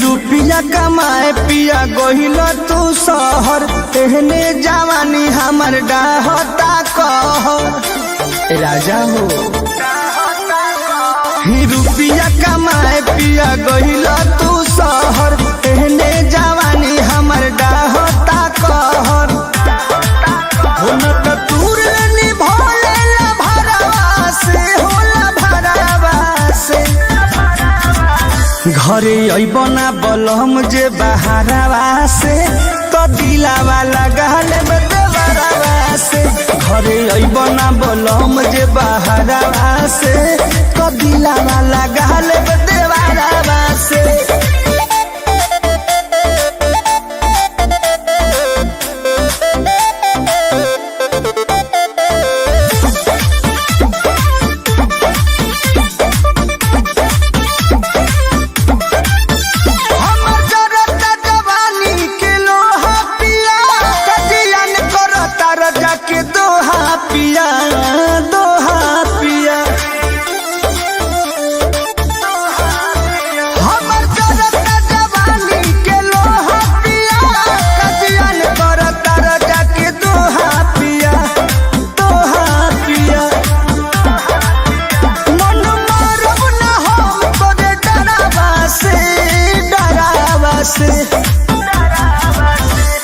रुपया कमाए पिया गोहिल तू शहर तेहने जवानी हमर डाहता कह राजा हो। रुपया कमाए पिया गोहिल तू शहर तेहने जवानी हमर डाहता कहर घरे अबना बलम जे बहारवा से तो दिलावा लगाले देवरवा से। घरे अबना बलम जे बहारवा से तो दिलावा लगाले देवरवा से। पिया दोहा पिया हमर जरता जवानी के लोहा पिया कजियन करता रजा के दोहा पिया मन मारब न हम तोरे डरावा से।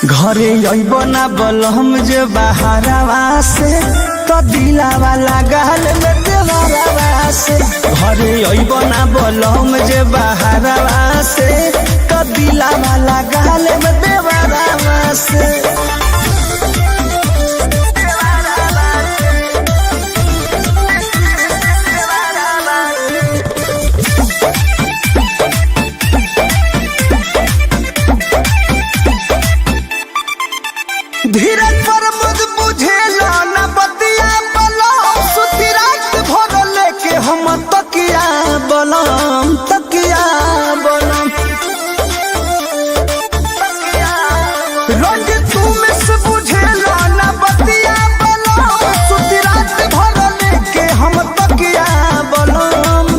घरे अबना बलम जे बहारवा से तो दिलावा लगाल देवरवा से। घरे अबना बलम जे बहारवा से तो दिलावा लगाल देवरवा से। धीरज पर मुझ बुझेला न बतिया बलम सुती रात भर लेके हम तकिया बलम रोज तुम से बुझेला न बतिया बलम सुती रात भर लेके हम तकिया बलम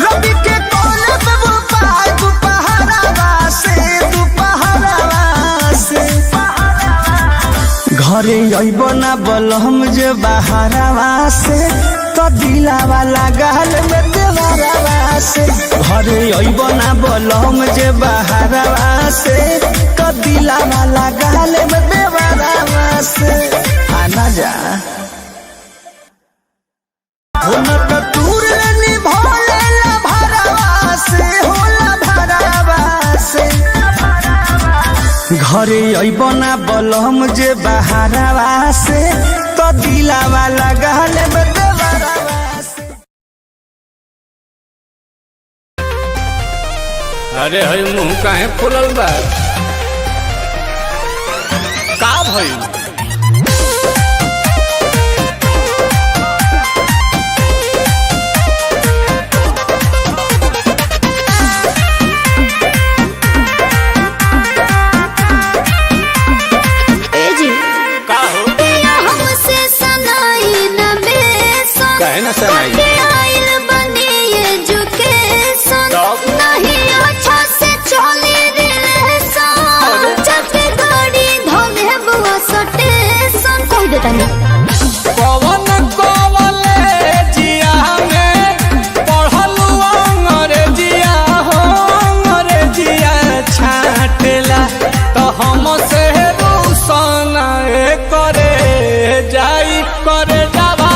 रवि के कोले पे वो पाए दुपहरवा से। घरे अबना बलम जे बहारवा से तो दिलावा लगाल देवरवा से। घरे अबना बलम जे बहारवा से तो दिलावा लगाल देवरवा से। आना जा घरे अबना बलम जे बहारवा से तो दिलावा लगाल देवरवा से। अरे हई मुंह काहे फुलल बा का भइल? काहे ना सनाई आइल बनी एजुकेशन नहीं अच्छा से चले रिलेशन जब गाड़ी धोले बुआ स्टेशन कह देता पवन कॉलेजिया में पढ़लू अंग्रेजिया हो अंग्रेजिया छाटेला तो हम से रूसन करे जाई करे जावा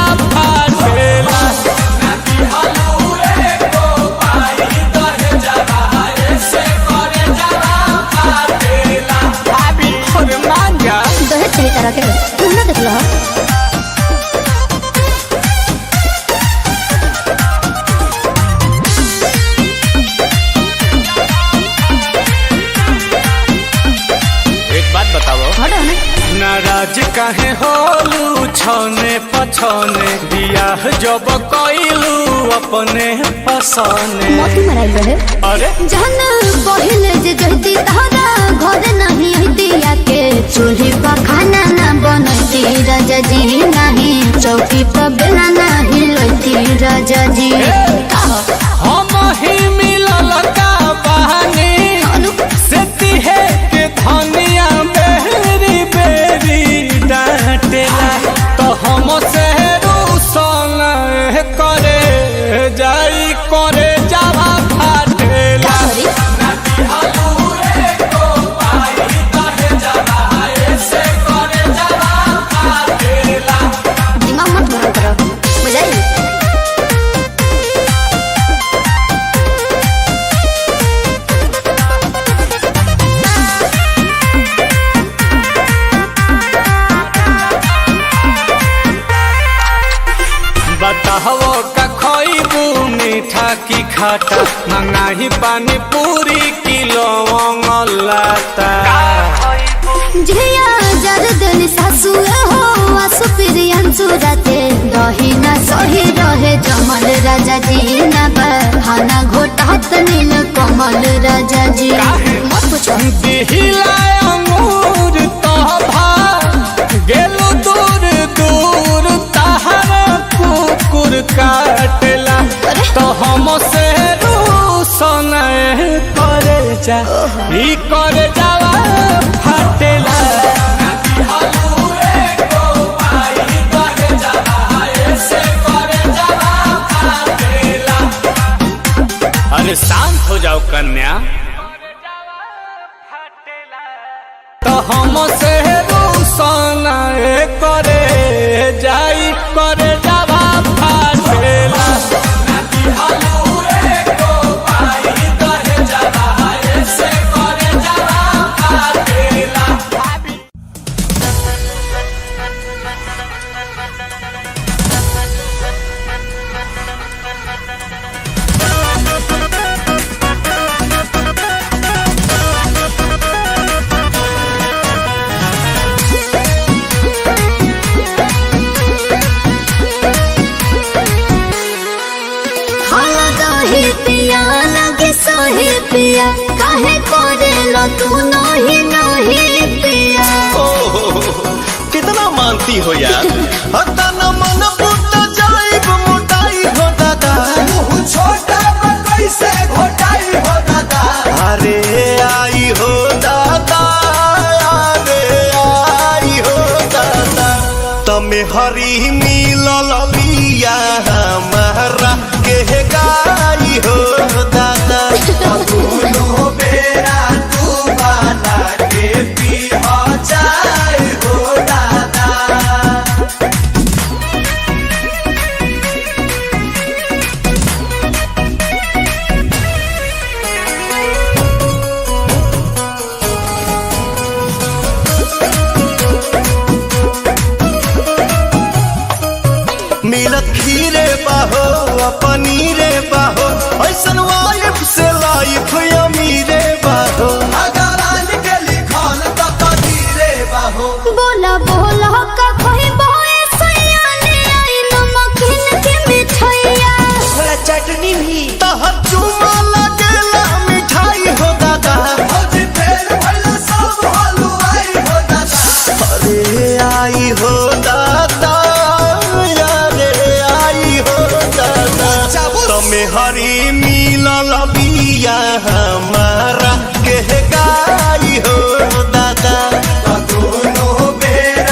देख लो एक बात बताओ हटो ना नाराज काहे होलू छने पछने बियाह जब कइलू अपने पसने मोती मराइल रहे अरे जहन पहिले जे जहती तारा घर नहीं हतिया के चूल्ही पर खाना ना बनती राजा जी नहीं चौकी पर बेला नहीं लोती राजा जी हम ही मिलल का बहानी से तिहे के धनिया बेरी बेरी डांटेला तो हम से रूसन करे जाई करे जावा फाटेला दिमाग मत गरम करो बुझाई बताहो का खोइबू मीठा की खाटा मंगाही पानी पूरी किलो लाता झिया जरदन सासु हो आसु प्रियंसु राते रही ना सही रहे जमल राजा जी ना बहाना घोटात नील कमल राजा जी मत पूछो दिहिला अंगूर तो भा गेलु दूर दूर तहर कुकुर काटला तो हम से रूसन करे जा ई करे जावा फाटेला अरे शांत हो जाओ कन्या तो हम से रूसन करे जाई करे जावा फाटेला पिया लगे सोहे पिया काहे करेलो तू नहीं नहीं पिया कितना मानती हो यार हतना मन पुट जाइब मोटाई हो दादा मुंह छोटा कैसे घोटाई हो दादा अरे आई हो दादा अरे आई हो दादा तमे हरी मिलल लिया हमारा के गाई हो दादा दोनों बेरा तू बना के पी हो जाए हो दादा मिलत खीरे बाहो पनीरे बाहो ऐसन वाइफ से लाइफ अमीरे बाहो अगर आज के लिखल तो कदीरे बाहो बोला बोला का कोई बोए सयाने आई नमकीन के मिठाइया थोड़ा चटनी भी तहर चुमा लगेला मिठाई हो दादा आज फेर भला सब हलवाई हो दादा अरे आई हो दादा तमे हरी मिलल बिया हमारा के गाई हो दादा दोनों बेरा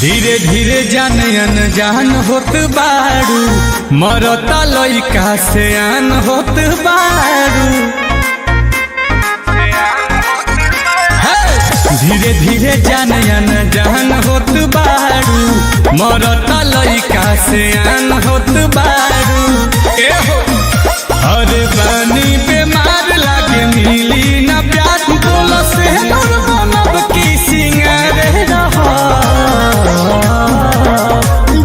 धीरे धीरे जान अनजान होत बारू, मरता लइका से आन होत बारू। धीरे धीरे जान अनजान होत बारू, मरता लइका से आन होत बारू। अरे बानी बेमार लागे मिली ना प्यार, बोल से दूर बनब की सिंगार रहा।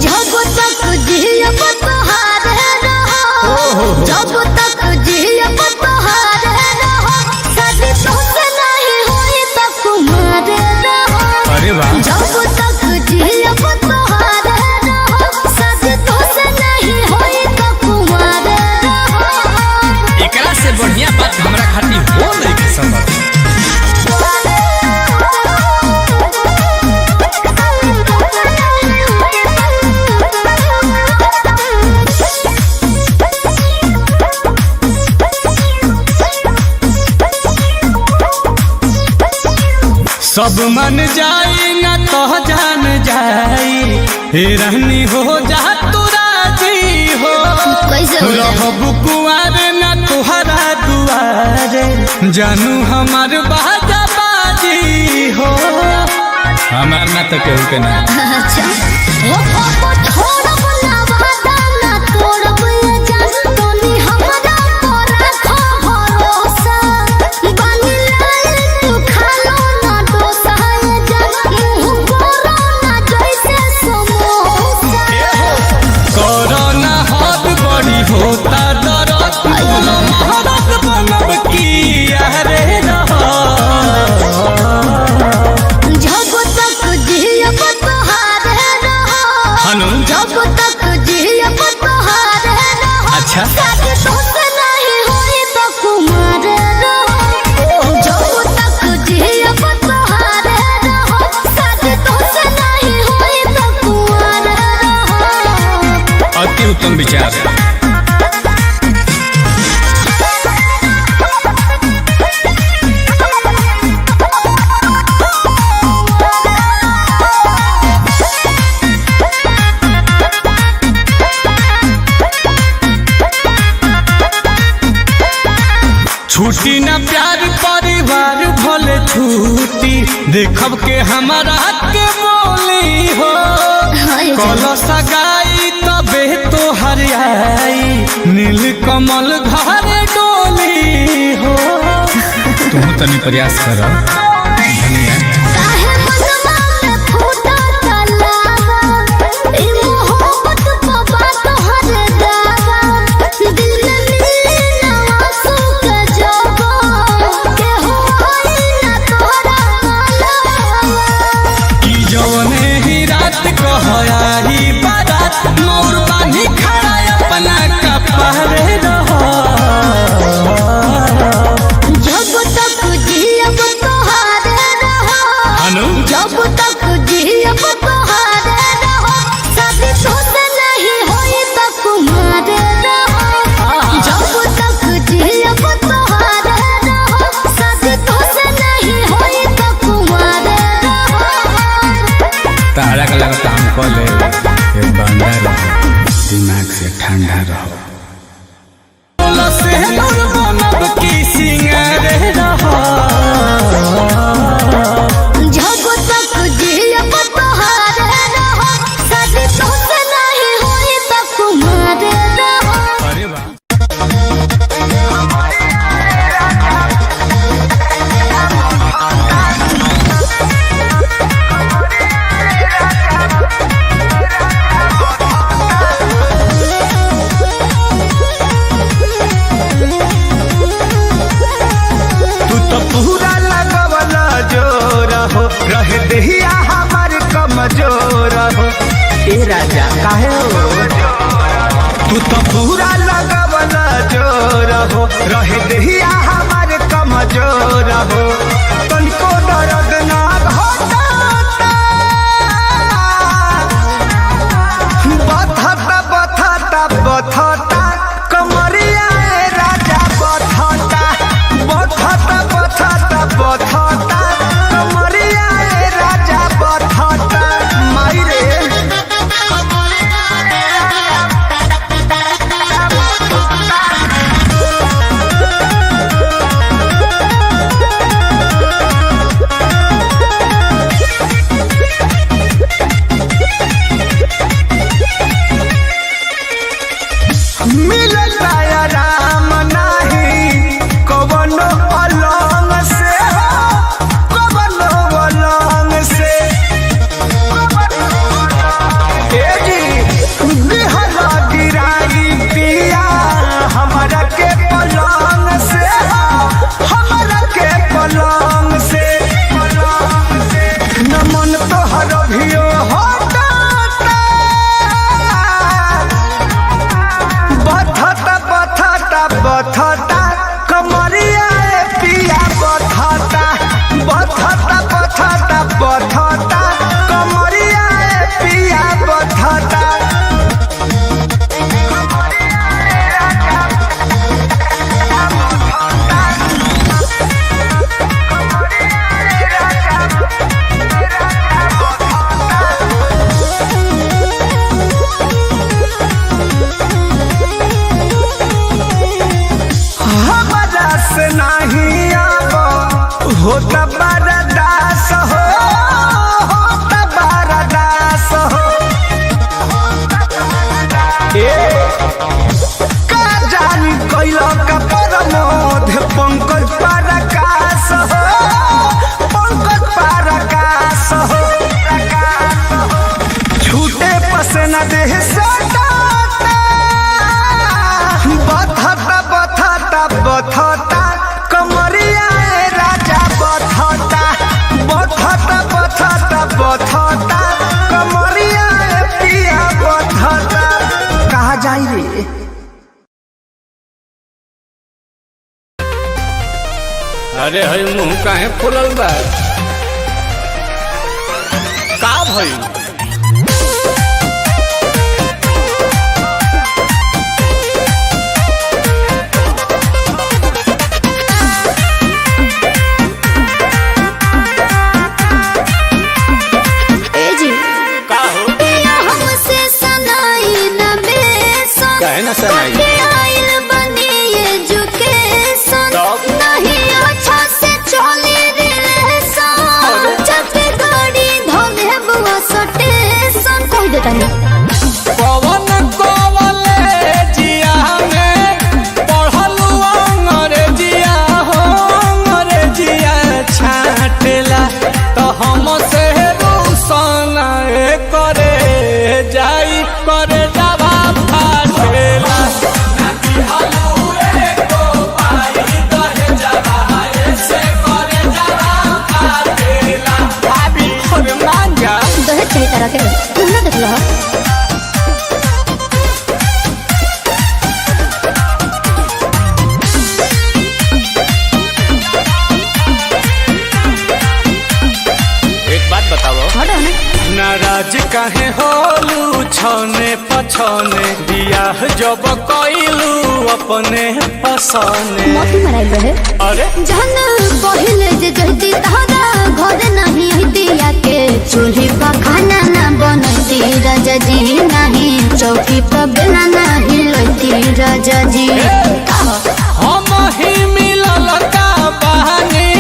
जब तक जियब तोहार रहो, जब तक जियब तोहार रहो, शादी तोसे नहीं होई त कुमार रहो। अरे वाह, जब तक जियब तोहार रहो, शादी तोसे नहीं होई त कुमार रहो। एकरा से बढ़िया बात हमरा खातिर हो नहीं के संभव। सब मन जाई ना तो जान जाई, हे रहनी हो जा तू राजी हो। कैसे हो जाए? रहबू कुआर ना तुहरा दुआरे, जानू हमार बाजा बाजी हो। हमार ना तो केहू के ना। अच्छा छोड़ब ना वादा ना तोड़ब ये जान, तोनी हमरा पर रखो भरोसा। बानी लाल तू खालो ना डोसा ये जान, मुँह बोरो ना जैसे समोसा। कोरोना हाथ बड़ी होता दरद, बोलो महारत बनब की यारे रहा। जब तक जियब तोहार रहो, जब तक जियब तोहार रहो, अच्छा। शादी तोसे नहीं होई त कुमार रहो। जब तक जियब तोहार रहो, शादी तोसे नहीं होई त कुमार रहो। अति उत्तम विचार। छूटी ना प्यार परिवार भले छूटी, देखब के हमारा के बोली हो। कलश गाई तबे तो हरियाई, नील कमल घर डोली हो। तुम तनी प्रयास कर धनिया। काहे मनवा में फूटा तलावा, ई मोहब्बत पवा तोहर दावा। दिल में मिली ना आंसू के जवा, केहू होई ना तोहरा पालवा। की जवने ही रात कहयाही बारात, मोर बानी खड़ा अपना कपारे रहो। जब तक जियब तोहार रहो, जब तक जियब तोहार रहो, शादी तोसे नहीं होई त कुमार रहो। जब तक जियब तोहार रहो, शादी तोसे नहीं होई त कुमार रहो। तारा का लगता हमको ले बंदा रहो, दिमाग से ठंडा रहो। जब तक जियब तोहार रहो, शादी तोसे नहीं होई त कुमार रहो। अरे वाह, तू तो पूरा लगवला जोर हो, रहे देहिया हमार कमजोर हो। ए राजा काहे हो? तू तो पूरा लगवला जोर हो, रहे देहिया हमार कमजोर हो। तनिको दर्द ना होता, बथता बथता बथता कमरिया ए राजा बथता, बथता बथता बथता कमरिया ए राजा बथता। माई से न देह सटाता बथता बथता बथता कमरिया ए राजा बथता बथता बथता बथता कमरिया ए पिया बथता कहाँ जाई रे। अरे हई मुंह काहे फुलल बा का भइल? का हो? हमसे सनाई न बेसन काहे ना सनाई? आइल बनी एजुकेशन तब? नहीं अच्छा से चले रे सन जब गाड़ी धोले बुआ स्टेशन कह देता नहीं पवन कॉलेजिया में पढ़लू अंग्रेजिया हो अंग्रेजिया छाटेला तो हम से रूसन करे जाई करे जावा फाटेला भाभी और मान जा दहेज चाहिए तरह के तुम ना देख लो एक बात बताओ, हटो ना नाराज काहे होलू छने पछने बियाह जब कइलू अपने पसने। मोती मराई रहे अरे जहन पहिले जे जहती तारा घर नहीं दिया के चूल्ही पर खाना ना बनती राजा जी नहीं चौकी पर बेला नहीं लती राजा जी हम ही मिलल का बहानी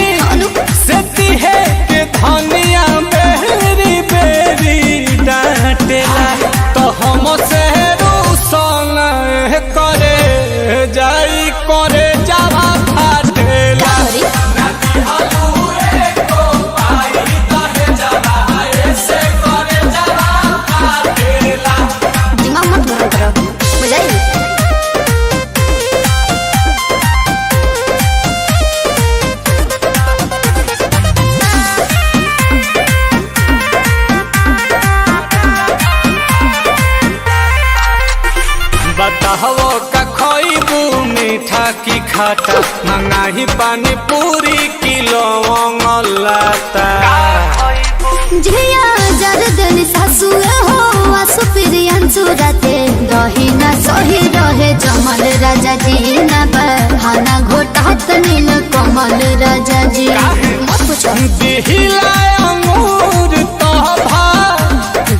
से तिहे के धनिया बेरी बेरी डांटेला तो हम से रूसन करे जाई करे जावा फाटेला दिमाग मत गरम करो बुझाई बताहो का खइबू मीठा की खाटा मंगाही पानी पूरी किलो लाता। झिया जरदन सासु हो आसु प्रियंसु राते दही ना सही रहे जमल राजा जी ना बहाना घोटात नील कमल राजा जी मत पूछो दिहिला अंगूर तोभा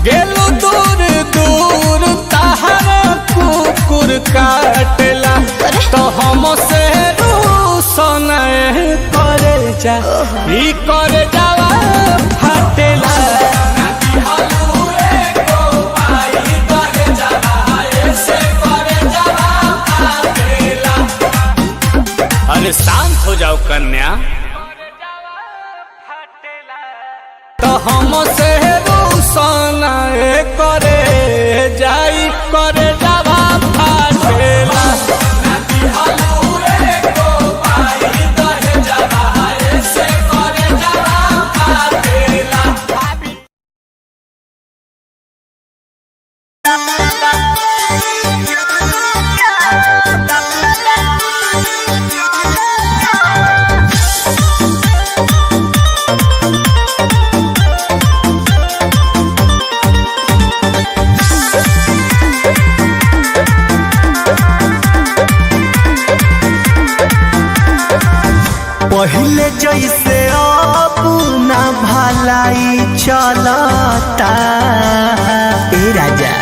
गेलु दूर दूर तहर कुकुर काटेला तो हम से रूसन करे जा ई करे जावा फाटेला अरे शांत हो जाओ कन्या। तो हम से रूसन करे जाई करे जावा फाटेला पहले जैसे अब ना भलाई चलता ए राजा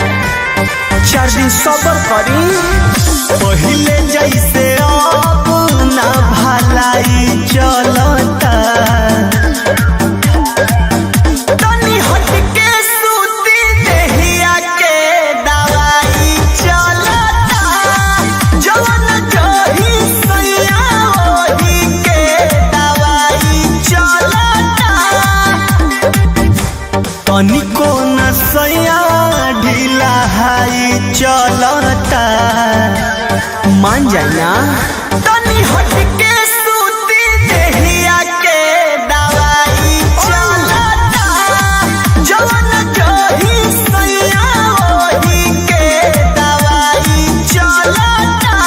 चार दिन सबर करी पहले जैसे अब ना भलाई चलता तनी हट के सूती देहिया के दवाई चलता जवन जही सैया ओही के दवाई चलता तनिको न सैया ढीला चलता मान जाना तनी हट के सूती देहिया के दवाई चलता जवन जही सैया ओही के दवाई चलता।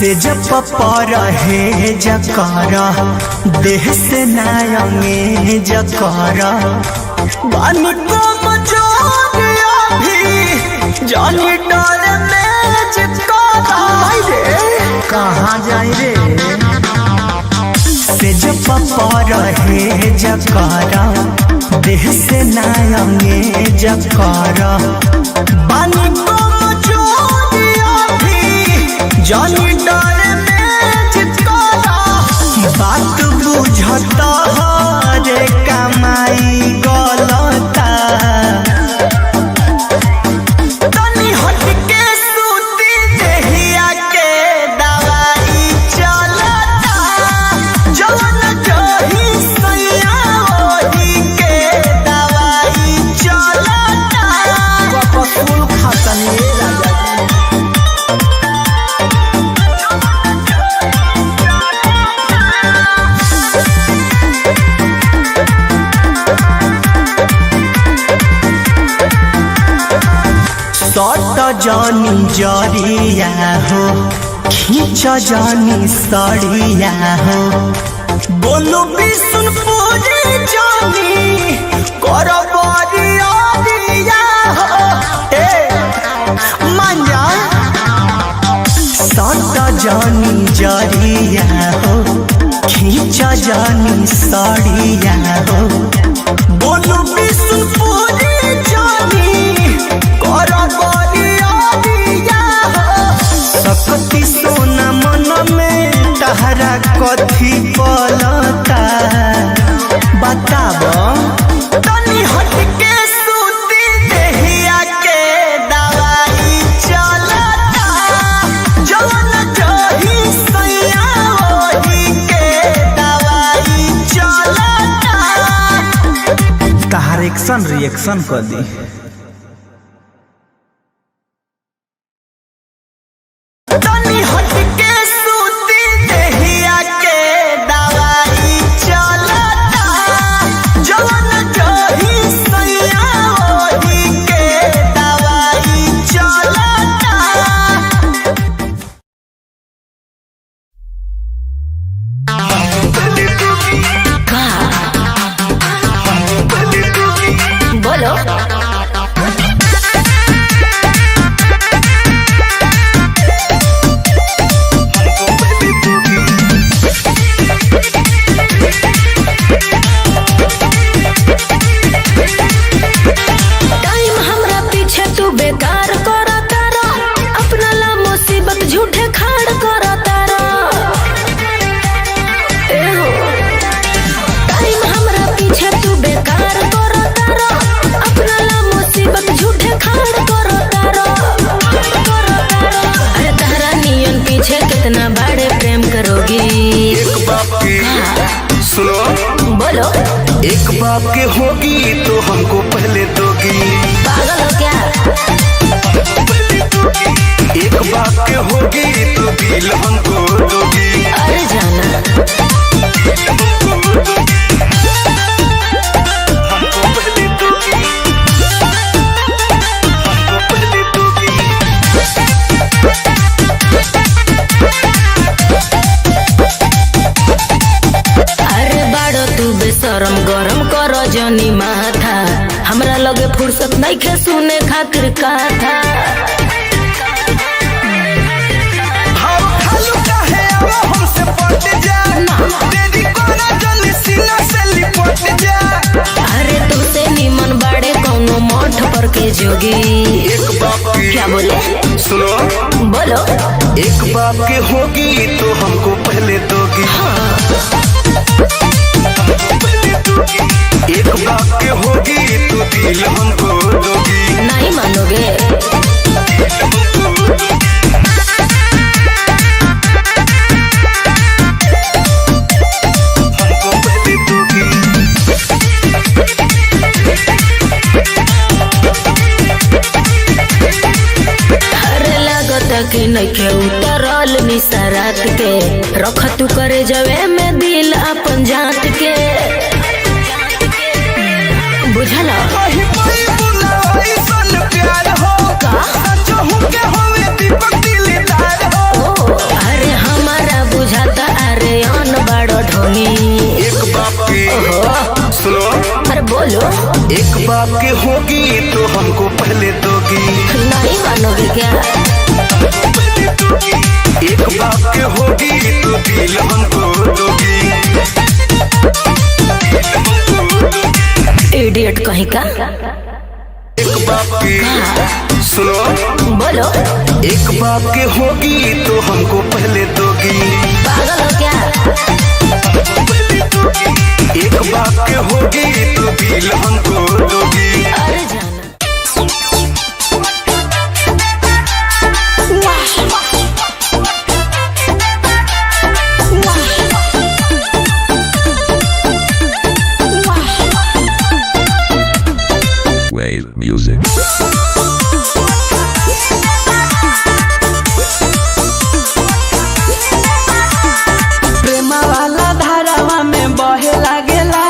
से जब रहे जकारा देह से नायंगे जकारा बानी को मजोरिया भी जानी डर में जकारा कहाँ जाए रे से जब रहे जकारा देह से नायंगे जकारा बानी को मजोरिया भी जानी बात बुझता रे कमाई गलता तनी हट के सूती देहिया के दवाई चलता जवन जही सैया ओही के दवाई चलता। कपसूल खतनी राजा सट जानी जरिया हो खींच जानी सड़िया हो बोलो बिसुन पूरी जानी कर बरिया दिया हो मान जा सट जानी जरिया हो खींच जानी सड़िया हो बोलो बिसुन पूरी जानी सकती सोना मन में तहरा कथी पलता बताब तनी हट के सूती देहिया के दवाई चलता जवन जही सैया ओही के दवाई चलता। तहार एक्शन रिएक्शन कर दी तनी हट के सूती देहिया के दवाई चलता जवन जही सैया ओही के दवाई चलता। बोलो कितना बड़े प्रेम करोगी। एक बाप की सुनो बोलो एक बाप के होगी तो हमको पहले दोगी। पागल हो क्या? एक बाप के होगी तो दिल हमको दोगी। अरे जाना हमको पहले दोगी, हमको पहले दोगी। अरे बाड़ो तू बेशरम गरम करो जनी माथा, हमरा लगे फुर्सत नहीं खे सुने खातिर कथा। अरे तुमसे निमन बाड़े कौनो मठ पर के जोगी। एक बाप की क्या बोले? सुनो बोलो एक बाप के होगी तो हमको पहले दोगी। हाँ। एक बाप के होगी तो दिल हमको दोगी। नहीं मानोगे? कि नइखे उतरल निसरात के रख तू करे जवे में दिल अपन जात के बुझला अरे हमारा बुझाता अरे अन बड़ो ढोंगी एक बाप के सुनो अरे बोलो एक बाप के होगी तो हमको पहले दोगी नहीं मानोगे क्या एक बाप के होगी तो दिल हमको दोगी इडियट कहीं का एक बाप के सुनो बोलो एक बाप के होगी तो हमको पहले दोगी पागल हो क्या एक बाप के होगी तो दिल हमको दोगी अरे जाना Wave music. प्रेम वाला धारावा में बहे लागेला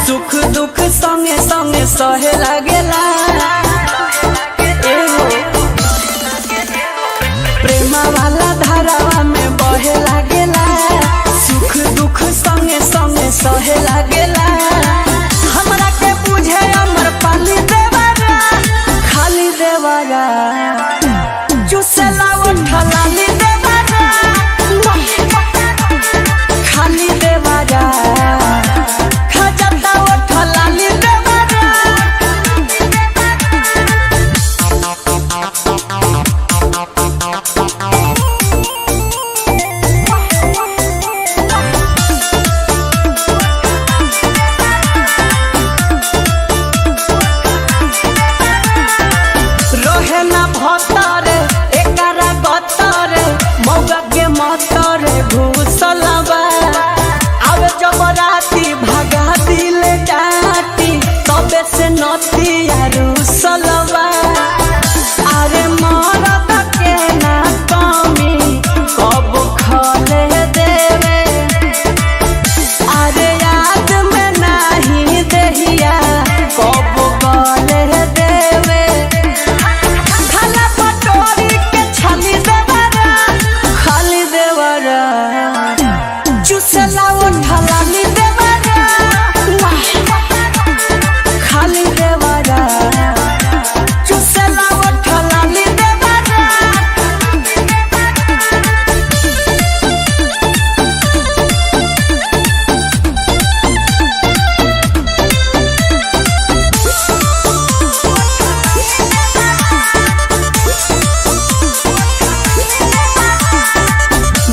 सुख दुख संगे संगे सहे लागेला प्रेम वाला धारावा में बहे लागेला सुख दुख संगे संगे सहे लागेला हमरा के बुझे अमर पाली देवारा खाली देवारा चुसेला उठला ली देवारा खाली देवारा खजता उठला ली देवारा रोहे ना भतरे एकरा गतरे मौगा के मतरे घुसलबा आवे जब राती भगा दिल डाटी तबे से नती रुसलबा अरे मरद के ना कमी कब खले देवे अरे याद में नहीं दहिया कब गले देवे खाला पटोरी के छाली देवरा खाली देवरा चुसला उठला ली देवरा खाली देवरा चुसला उठला ली देवरा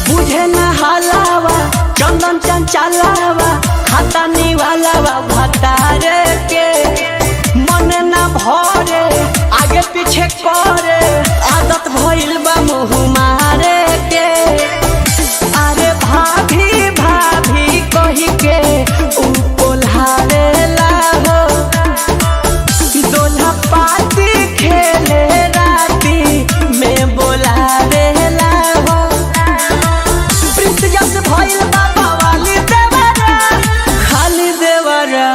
बुझे न हलावा चंदन चंचलावा खाता निवालावा भतारे के मन न भरे आगे पीछे करे आदत भइल बा मुँह मारे के अरे भाभी भाभी कही के उ कोल्हारे हो दोल्हा पाती खेले राती में बोलावेला हो प्रिंस जस भइल बाबा वाली देवरा खाली देवरा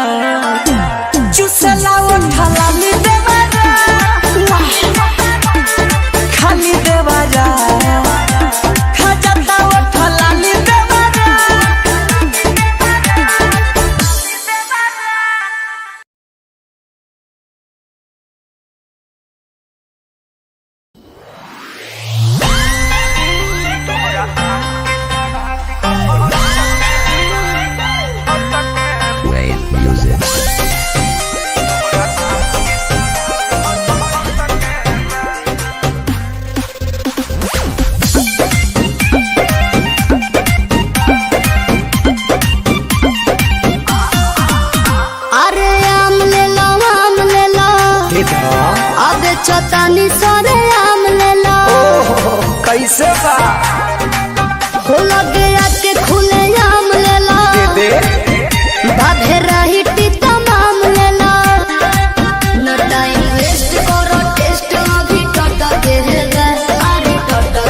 चुसला उठला ली देवरा खाली देवरा खजता उठला ली देवरा Wave music. अरे आम ले लो अब चतानी सरे आम ले लो कैसे बा हो लगे आके खुले आम ले लो बाधे रही तमाम ले लो न टाइम वेस्ट करो टेस्ट अभी टट के है अरे टट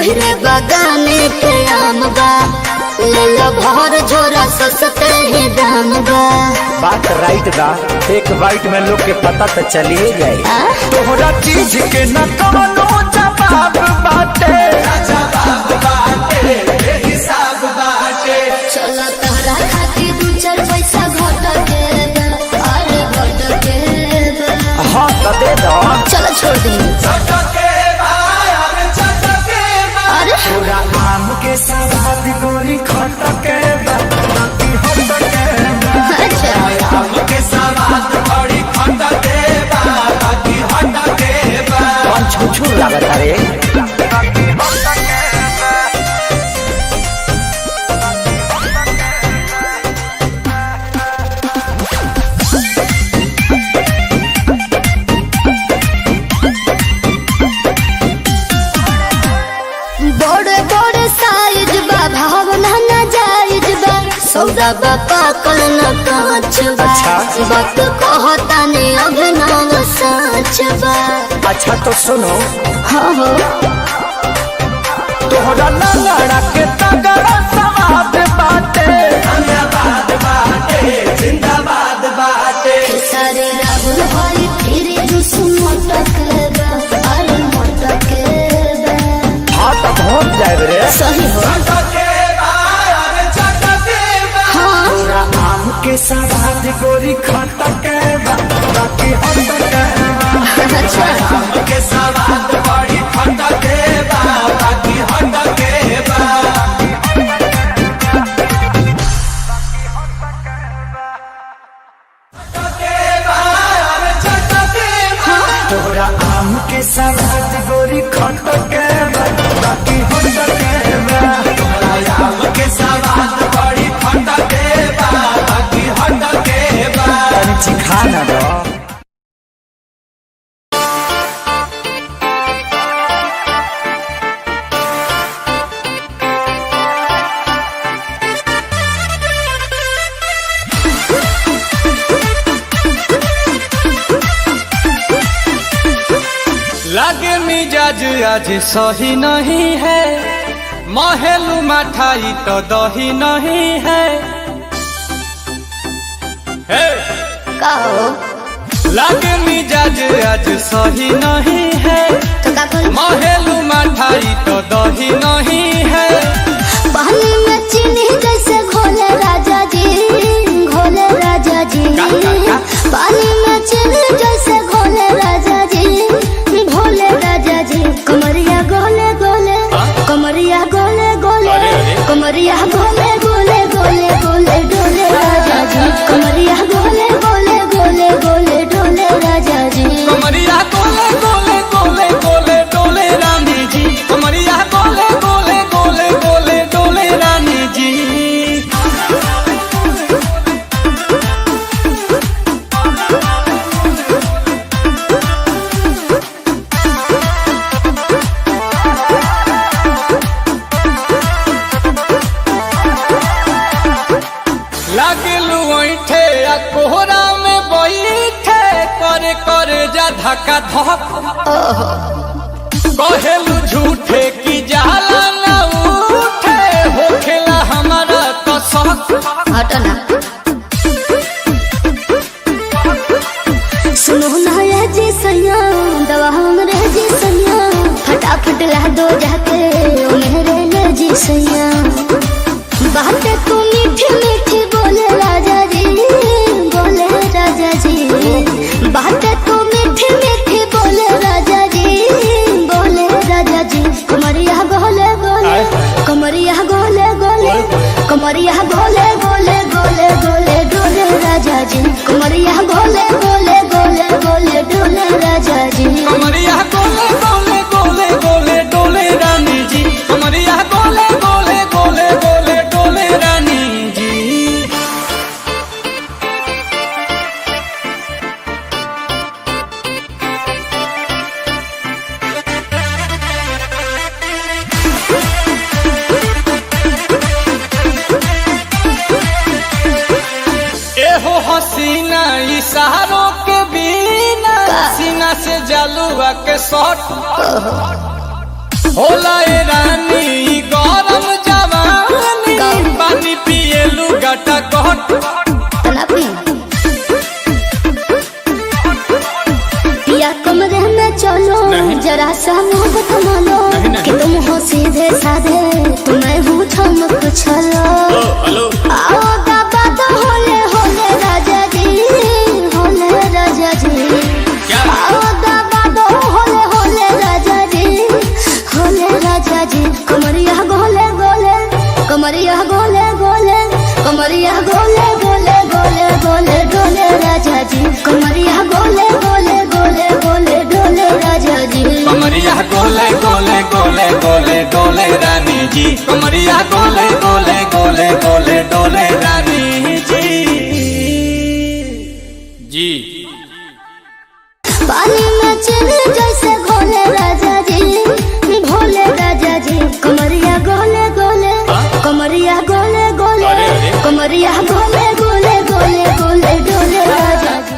मेरे बगाने पे आम बा, ले लो भर झोरा सस्ते ही दाम बा। बात राइट बा, एक बाइट में लोग के पता तो चलिए जाए। तोहरा चीज के न कवनो जवाब बाटे, हिसाब बाटे। चलो तोहरा खातिर दू चार पैसा घट के दे, अरे घट के दे। हाँ तो दे दो। चलो छोड़ दी। अरे पूरा आम के सवाद गोरी खट के बा, बाकी हट के बा। अच्छा आम के सवाद बड़ी खट के बा, बाकी हट के बा। कौन छुछू लागत रे? बड़े बड़े साइज बा, भावना ना जायज बा, सौदा बा पाकल न कांच बा। अच्छा। बात कहता ने अभिनव सच बा। अच्छा तो सुनो, हाँ हो तोहरा लंगड़ा के तगड़ा सवाद बाटे, जिंदाबाद बाटे, जिंदाबाद बाटे। सारे राहुल भाई फिर जुस मटक बा, अरे मटक बा। हाँ तो पहुँच जाए रे। सही हो हाँ। पूरा आम के सवाद गोरी खट के बा, बाकी हट के बा। अच्छा आम के सवाद बड़ी खट के बा, बाकी हट के बा। तोरा आम के सवाद गोरी खट के बा, बाकी हट के बा। तोरा आम के सवाद बड़ी खट के बा, बाकी हट के बा। तनी चिखा ना दो। लागे मिजाज आज सही नहीं है, महलू मठाई तो दही नहीं है। हे! का हो लागे मिजाज आज सही नहीं है, तो का करूं? महलू मठाई तो दही नहीं है। पानी में चीनी जैसे घोले राजा जी, घोले राजा जी। का? पानी में चीनी जैसे घोले राजा जी, घोले राजा जी। कमरिया गोले गोले, कमरिया गोले गोले, अरे, अरे। कमरिया गोले गोले गोले गोले डोले राजा जी। कमरिया गोले गोले गोले गोले डोले राजा जी। कमरिया गोले गोले गोले गोले डोले रानी जी, कमरिया गोले गोले गोले गोले डोले रानी जी। लागलू ऐठे आ कोहरा में बैठे, करे करे जा धक्का धक। कहेलू झूठे की जाला न उठे, होखेला हमारा कसक। हटना सुनो ना ये जी सैया, दवा हमरे जी सैया, फटाफट ला दो जाके ओ मेरे ले जी सैया। बातें तू मीठी मीठी बोले राजा जी, बोले राजा जी। बातें तू मीठी मीठी बोले राजा जी, बोले राजा जी। कमरिया गोले गोले, कमरिया गोले गोले, कमरिया गोले गोले गोले गोले डोले राजा जी। कमरिया गोले गोले गोले गोले डोले राजा जी। कमरिया गोले गोले गोले गोले डोले रानी जी, कमरिया गोले गोले गोले गोले डोले रानी जी। एहो हसीना इशारों के बिना, सीना से जलुआ के शॉट। होला ए रानी गरम जवानी पानी पिए लुगाटा कहट तलापी पिया कमरे में चलो जरा सा मोहब्बत मानो कि तुम हो सीधे साधे तुम्हें हूँ चमक छलो आओ दादा तो होले होले राजा जी होले राजा जी आओ दादा तो होले होले राजा जी होले राजा जी कमरिया गोले गोले कमरिया गोले गोले कमरिया गोले गोले गोले गोले डोले राजा जी कमरिया गोले गोले गोले गोले डोले राजा जी कमरिया गोले गोले गोले गोले डोले रानी जी कमरिया गोले गोले गोले गोले डोले रानी जी पानी में चले जैसे घोले राजा जी भोले राजा जी कमरिया गोले गोले कमरिया गोले गोले कमरिया गोले गोले गोले गोले डोले राजा जी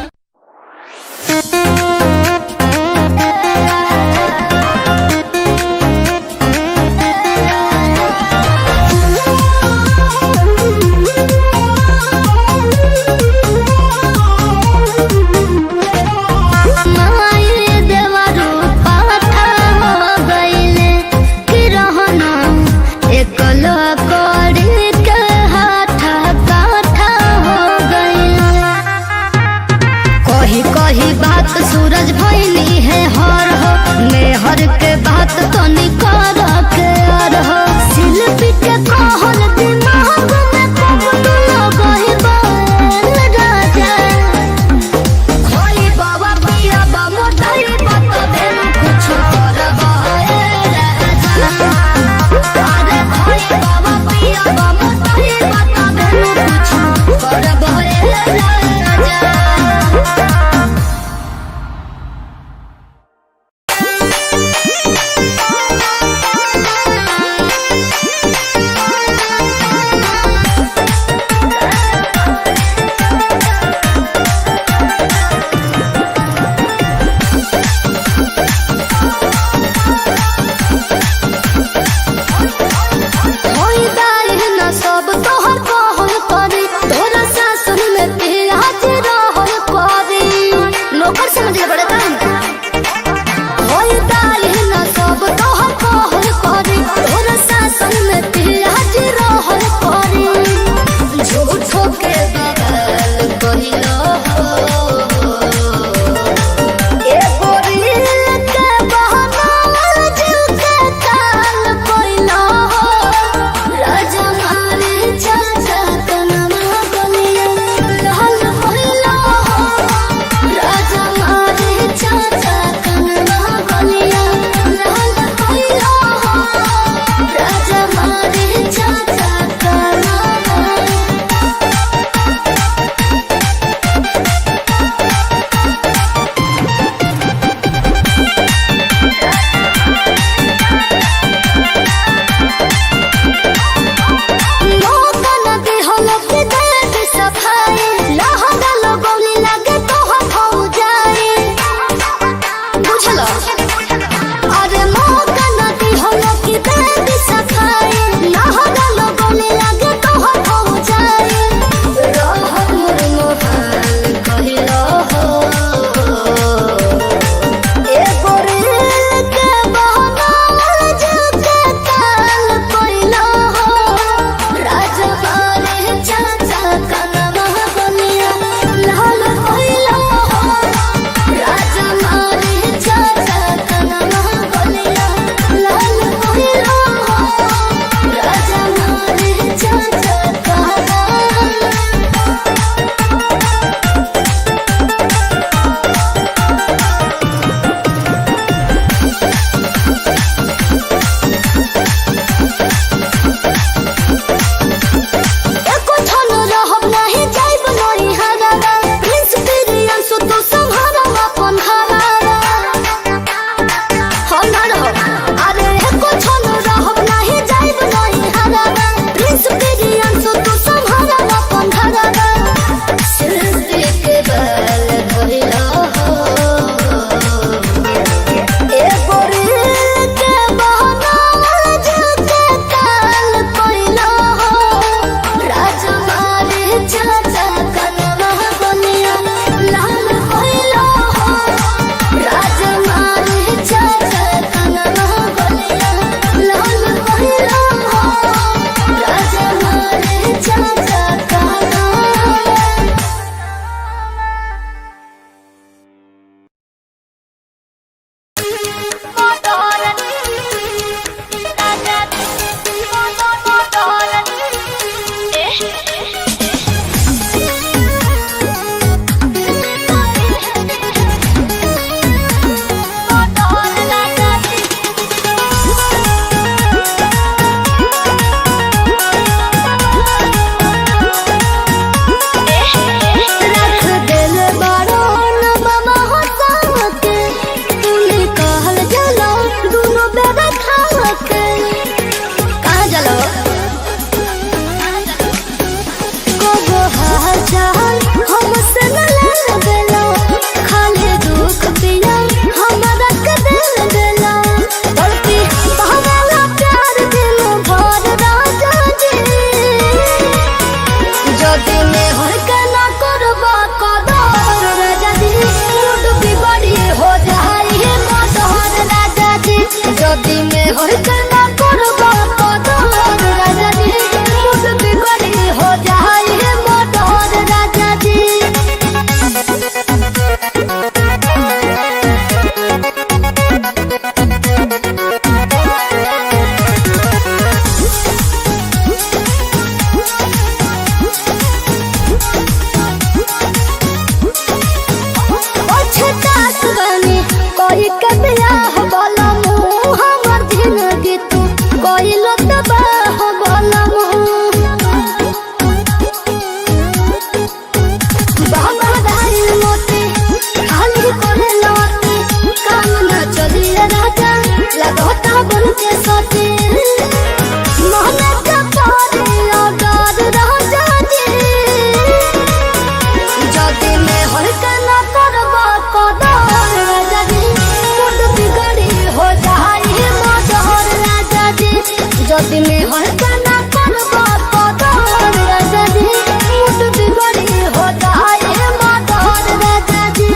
में हल्का ना करबा कदर राजा जी मुट बिगड़ी हो जाए मदर राजा जी।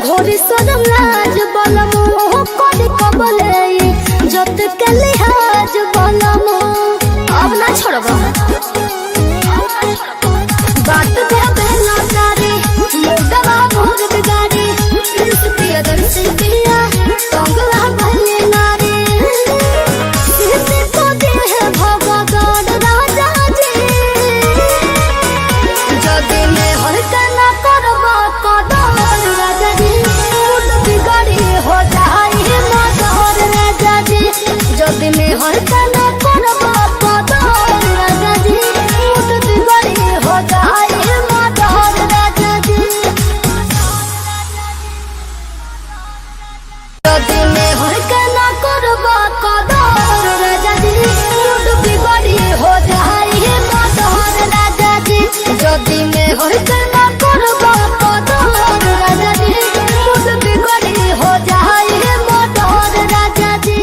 घोरी सदम लाज बलमो कद कबले जत के लिहाज बलमो अब ना छोड़बो बात दे बेला तारी मुदवा भोर बिगाड़ी प्रिय दर्शी पिया कंगला भले नारी सीते तो दे भगवान राजा जी जदि में हल्का ना करबा कदर राजा जी मुट बिगड़ी हो जाए मदर राजा जी जदि में हल्का ना करबा कदर राजा जी मुट बिगड़ी हो जाए मदर राजा जी जदि में हल्का ना करबा कदर राजा जी मुट बिगड़ी हो जाए मदर राजा जी जदि में हल्का ना करबा कदर राजा जी मुट बिगड़ी हो जाए मदर राजा जी।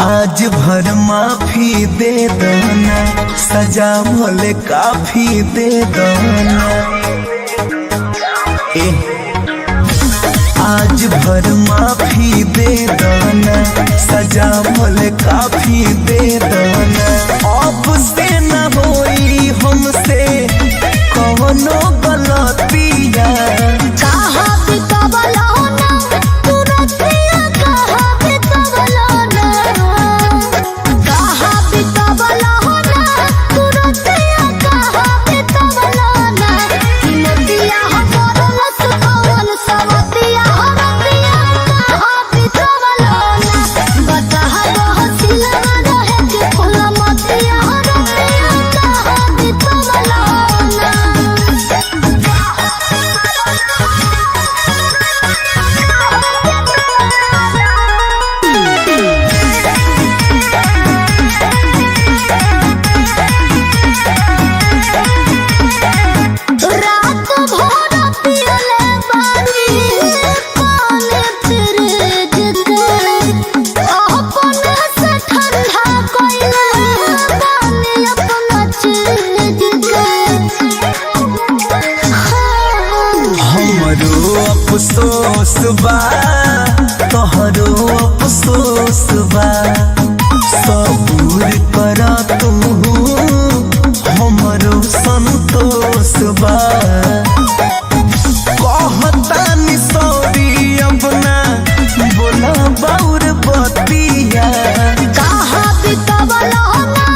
आज भर माफी दे दना सजा भले काफी दे दना आज भर माफी दे दना सजा भले काफी दे दना अब से न होई हमसे कौनो गलतिया कहा बितवलो ना तुरतिया कहा बितवलो ना कहा बितवलो ना तुरतिया कहा बितवलो ना किमतिया हमर लसकवन सवतिया हरतिया कहा बितवलो ना बता हसिला रहे के फूल मतिया हरतिया कहा बितवलो ना। रात भर पियले बानी पानी फ्रिज के अपने से ठंडा कइले बानी अपना चीज के हमरो अफसोस बा तोहरो अफसोस बा सबूर कर तू हमरो संतोष बा कहतानी सॉरी अपना बोला बाउर बतिया कहा बितवलो ना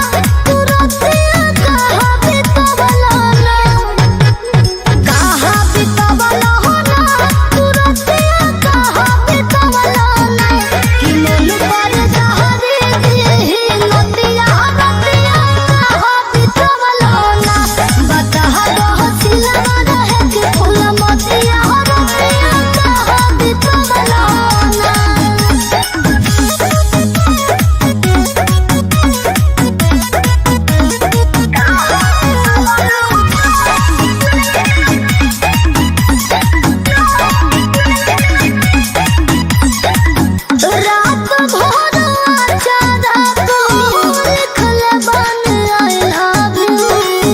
तुरतिया कहा बितवलो ना कहा बितवलो ना तुरतिया कहा बितवलो ना कि मन पर जहरी ही नतिया नतिया कहा बितवलो ना बता हसिला रहे के फूल मतिया हरतिया कहा बितवलो ना। रात भर चारा को लिखल बन आई लव यू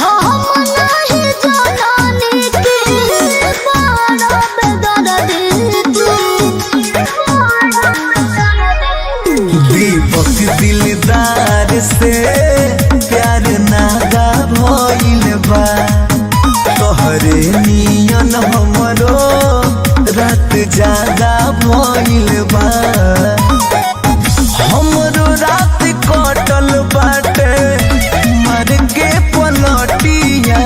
हम नहीं जानी कि बारा बेदर्दी दीपक दिलदार से प्यार नागा भइल बा तोहरे नियन हमरो रात जागा भइल बा हमरो रात कटल बाटे मर के पलटिया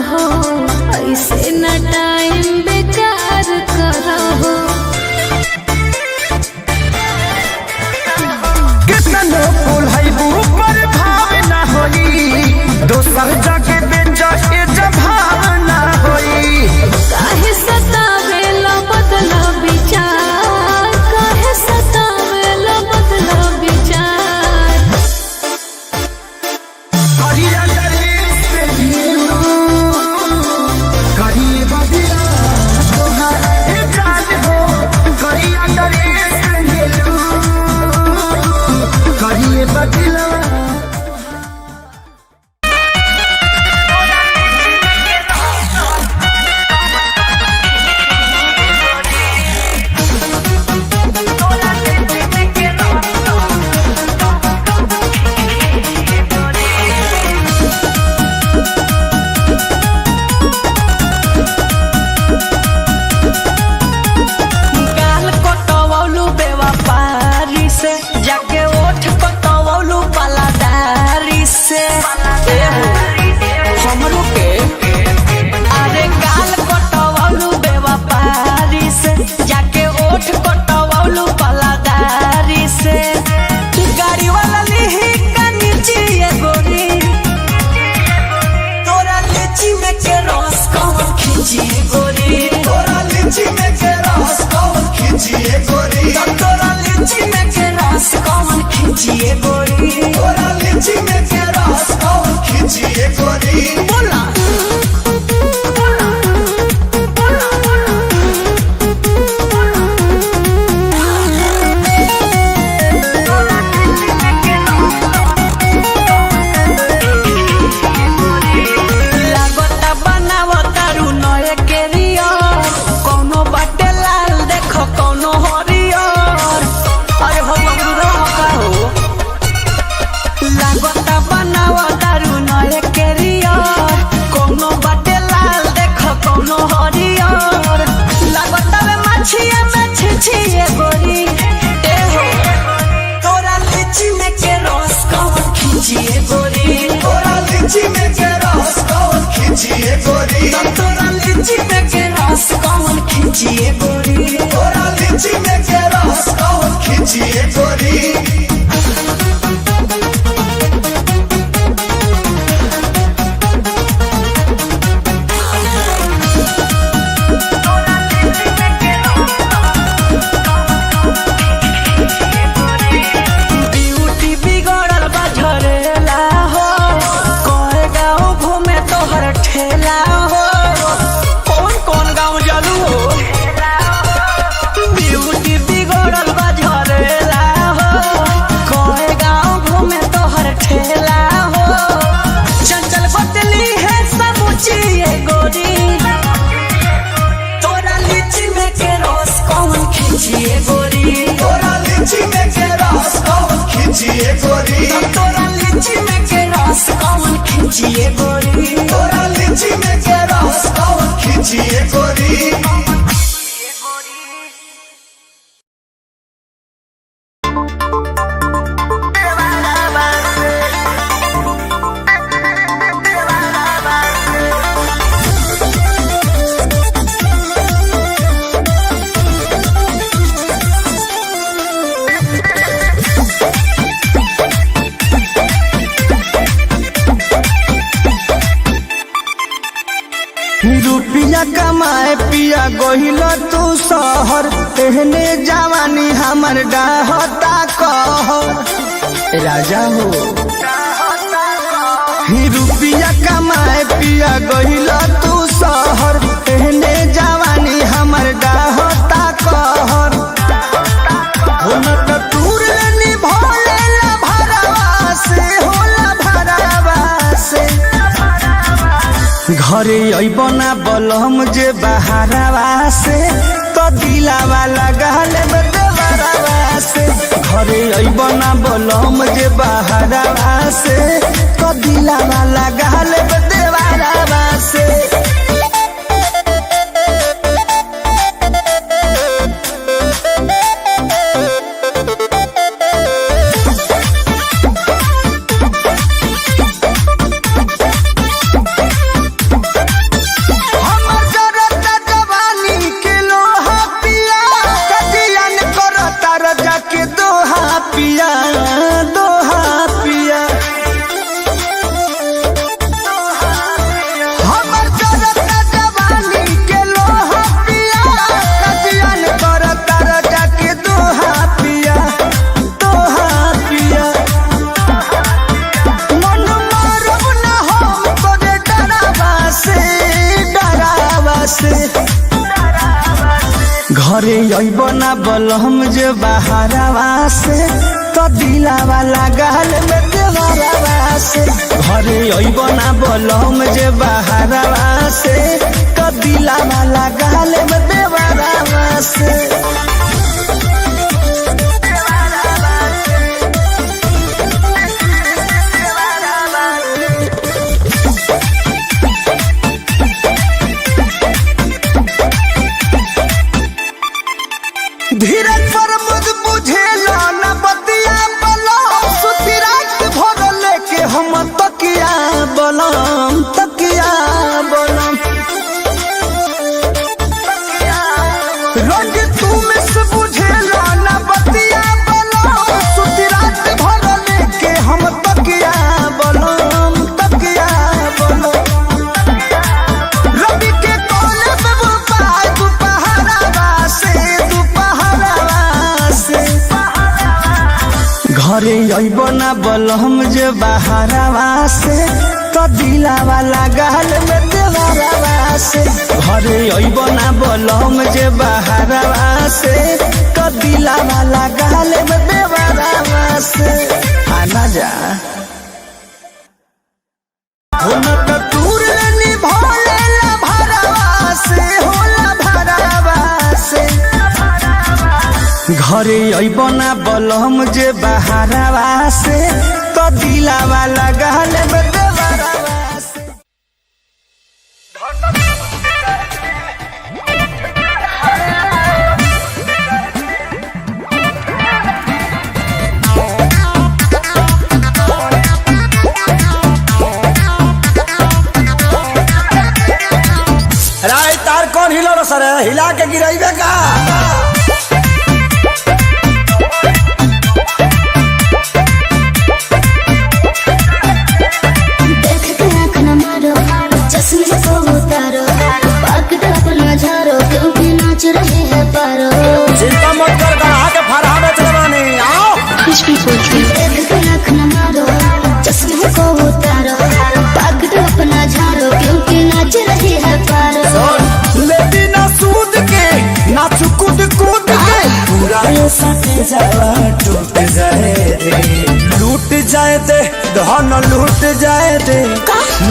हो, ऐसे न टाइम बेकार करो। कितना फूल है ऊपर भाव ना होई, दोसर जगह बेचा के जभाव ना होई। काहे सतावेला बदला विचार, काहे सतावेला बदला विचार। करिया दरेस पे ढीलो, करिए बदिया तोहार जान हो। करिया दरेस पे ढीलो, करिए बदिया। गाल कटवलू बेवफारी से, जाके ओठ कटवलू पलादारी से। हमरो के अरे गाल कटवलू बेवफारी से, जाके ओठ कटवलू पलादारी से। गाड़ी वाला लिही का नीचे ये गोरी, तोरा लीची में के रस कौन खींची गोरी। तोरा लीची में के रस कौन खींचिए गोरी। तोरा लीची में के रस कौन खींचिए गोरी। तोरा लीची में के रस कौन खींचिए गोरी। बोला लागता बनावता रू नए केरियर, कौनो बाटे लाल देखो कौनो हरियर। अरे हो बबरू रहो का हो। लागता बनावता रू नए केरियर, कौनो बाटे लाल देखो कौनो हरियर। लागता वे मछिया में छिछिए गोरी। ए हो तोरा लीची में के रस कौन खींचिए गोरी। तोरा लीची में के रस कौन खींचिए गोरी। तोरा लीची में के रस कौन खींचिए गोरी। तोरा लीची में के रस कौन खींचिए गोरी। ब्यूटी बिगड़ल बा झरेला हो, कोई गाँव घूमे तोहर ठेला हो। कौन कौन गाँव जालू हो। ब्यूटी बिगड़ल बा झरेला हो, कोई गाँव घूमे तोहर ठेला हो। चंचल बतली है समूची ये गोरी। तोरा लीची में के रस कौन खींचिए गोरी। तोरा लीची में के रस कौन खींचिए गोरी। तोरा लीची में के रस कौन खींचिए गोरी। तोरा लीची में के रस कौन खींचिए गोरी। रुपया कमाए पिया गोहिल तू शहर, एहने जवानी हमर डाहता कहर। राजा हो रुपया कमाए पिया गोहिल तू शहर, एहने जवानी हमर डाहता कहर। हो न त दूर लेनी भोले ला भरवा से, होला भरवा से। घरे अइबना बलम जे बहारवा से, तो दिलावा लगाल देवरवा से। घरे अइबना बलम जे बहारवा से, तो दिलावा लगाल देवरवा से। से घरे अइबो ना बलम जे बहारवा से तो दिलावा लागल में देवरवा से घरे अइबो ना बलम जे बहारवा से तो दिलावा लागल में देवरवा से धीरज पर मुझ बुझेला न बतिया बलम सुती रात भर लेके हम तकिया बलम रोज तू मिस बुझेला न बतिया बलम सुती रात भर लेके हम तकिया बलम रवि के कोले में बुपाय दुपहरावा से घरे अइबो ना बलम जे बहारवा से तो दिलावा लागल में देवरवा से घरे अइबो ना बलम जे बहारवा से तो दिलावा लागल में देवरवा से आना जा होला तो दूर निभोले ला भरवा से होला भरवा से घरे अइबो ना बलम जे बहारवा से तो दिलावा लागल में देवरवा से राय तार कौन हिलो रो सर हिला के गिराइबे का देख के आँख न मारो चश्मे को उतारो पकड़ अपना झारो क्योंकि नाच रहे हैं पारो चिंता मत कर गढ़ा के फरहा में चलवानी आओ देख के आँख न मारो चश्मे को उतारो पकड़ अपना झारो क्योंकि नाच रहे हैं पारो लेती ना सूद के ना कूद के पूरा ये सटे जावा टूट जाए रे लूट जाए दे धन लूट जाए दे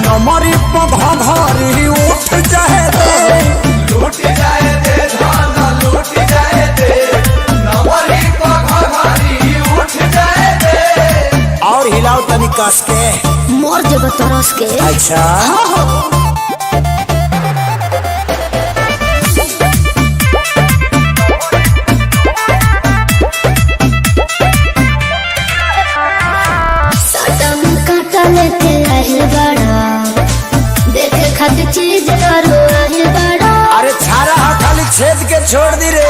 नमरी पघारी उठ जाए दे लूट जाए दे धन लूट जाए दे नमरी पघारी उठ जाए दे और हिलाओ तनी कस के मोर जब तरस के अच्छा लेके आहिल बड़ा देखे खातिर चीज करो आहिल बड़ा अरे छारा खाली छेद के छोड़ दी रे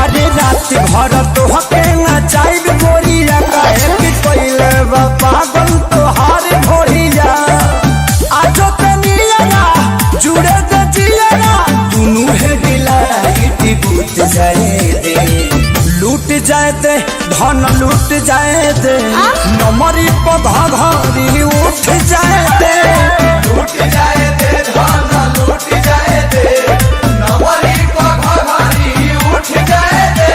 अरे रात भर तो हके ना चाहिए गोरिया काहे कि पहले पागल तो हार भोरिया आजो तनिया ना जुड़े दे जिया ना दुनू है दिला इटी बूट जाए दे लूट जाए दे धन लूट जाए दे नमरी पघारी उठ जाए दे लूट जाए दे धन लूट जाए दे नमरी पघारी उठ जाए दे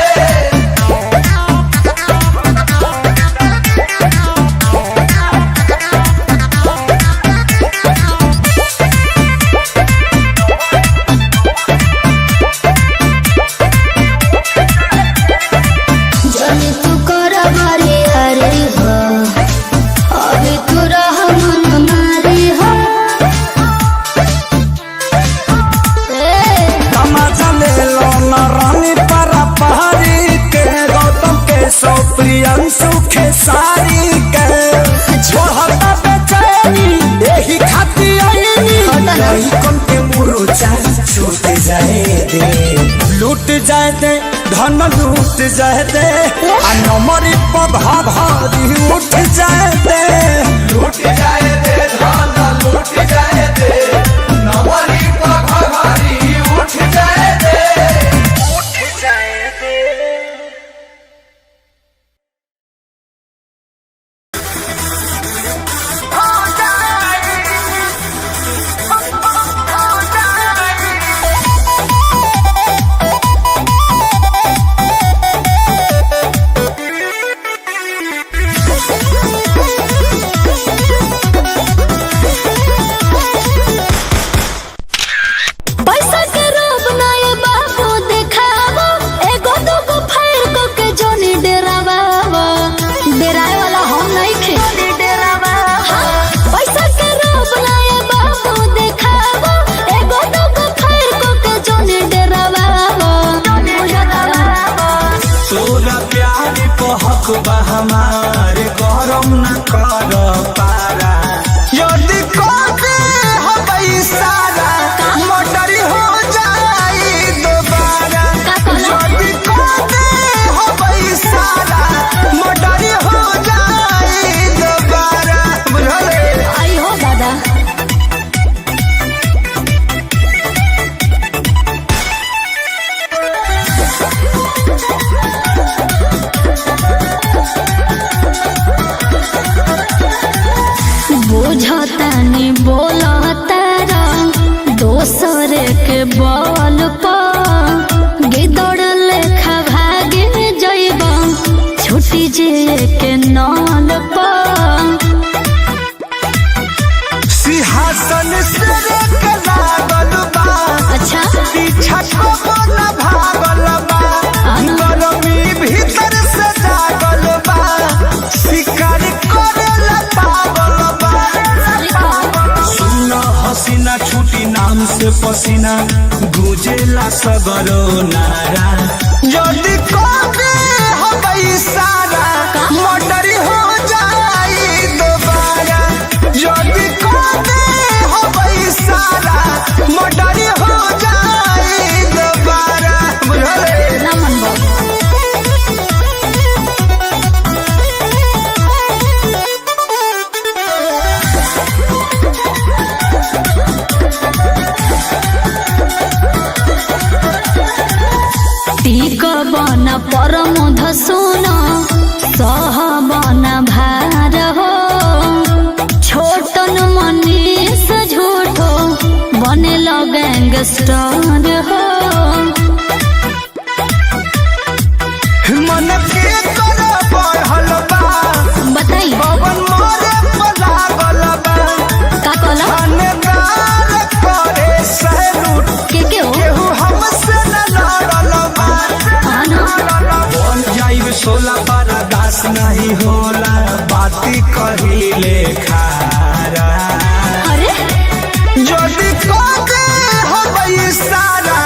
जनी तू कर मारे हरे हो अभी तू रह मन मारे हो तमाचा ले लो न रानी परा पहाड़ी के गौतम के सौ प्रियंशु के सारी के छोड़ता बेचैनी यही खाती आईनी नहीं कम के मुरुचा छूट जाए दे लूट जाए दे धन लूट जाए दे आ नमरी पघारी उठ जाए दे लूट जाए दे धन लूट जाए दे नमरी पघारी उठ जाए दे हो जाए के बल पर गिदड़ लेखा भागे जइब छुट्टी जे के नल पर सिंहासन से के लागल बा अच्छा पीछा को न भागल बा गरमी भीतर से जागल बा शिकार करेला पागल बा सुना हसीना छुटी नाम से पसीना गुजेला सगरो नारा जल्दी कबे हबई सारा मोटरी हो जाई दोबारा जल्दी कबे हबई सारा मोटरी हो जाई दोबारा बुझले ना मन बा टीक बन परमोध सुन सह बन भार हो छोटन मनीष झूठो बने गैंगस्टर हो मन के कर बढ़ल बा बताई पवन मोरे पलागल बा का कहला थानेदार करे सैलूट के हो केहू हमसे न लड़ल बा हाँ ना बन जाइब 16 बर्दाश्त नहीं होला बाती कहिले खारा अरे जल्दी कबे हबई सारा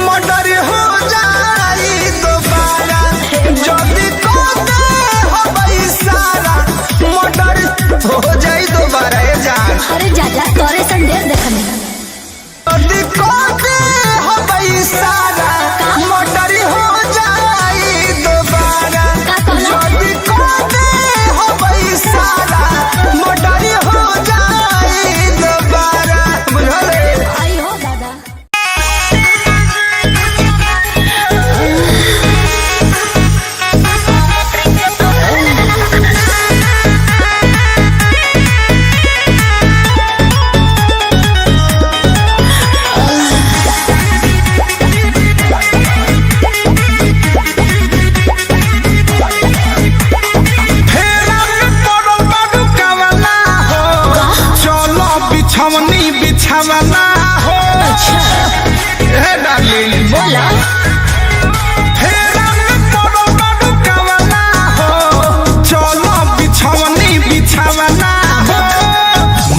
मर्डर हो जाई दोबारा जल्दी कबे हबई सारा मर्डर हो जाई दोबारा ए जान अरे जा तोरे संदेश देखने जल्दी कबे हबई सारा मर्डर हो जाई दोबारा का कहला जल्दी कबे हबई सारा मर्डर हो जाई दोबारा बुझले आई हो दादा फेरा में पड़ल बाडू कावला हो चलो बिछवनी बिछवना हो ए डार्लिंग बोला फेरा में पड़ल बाडू कावला हो चलो बिछवनी बिछवना हो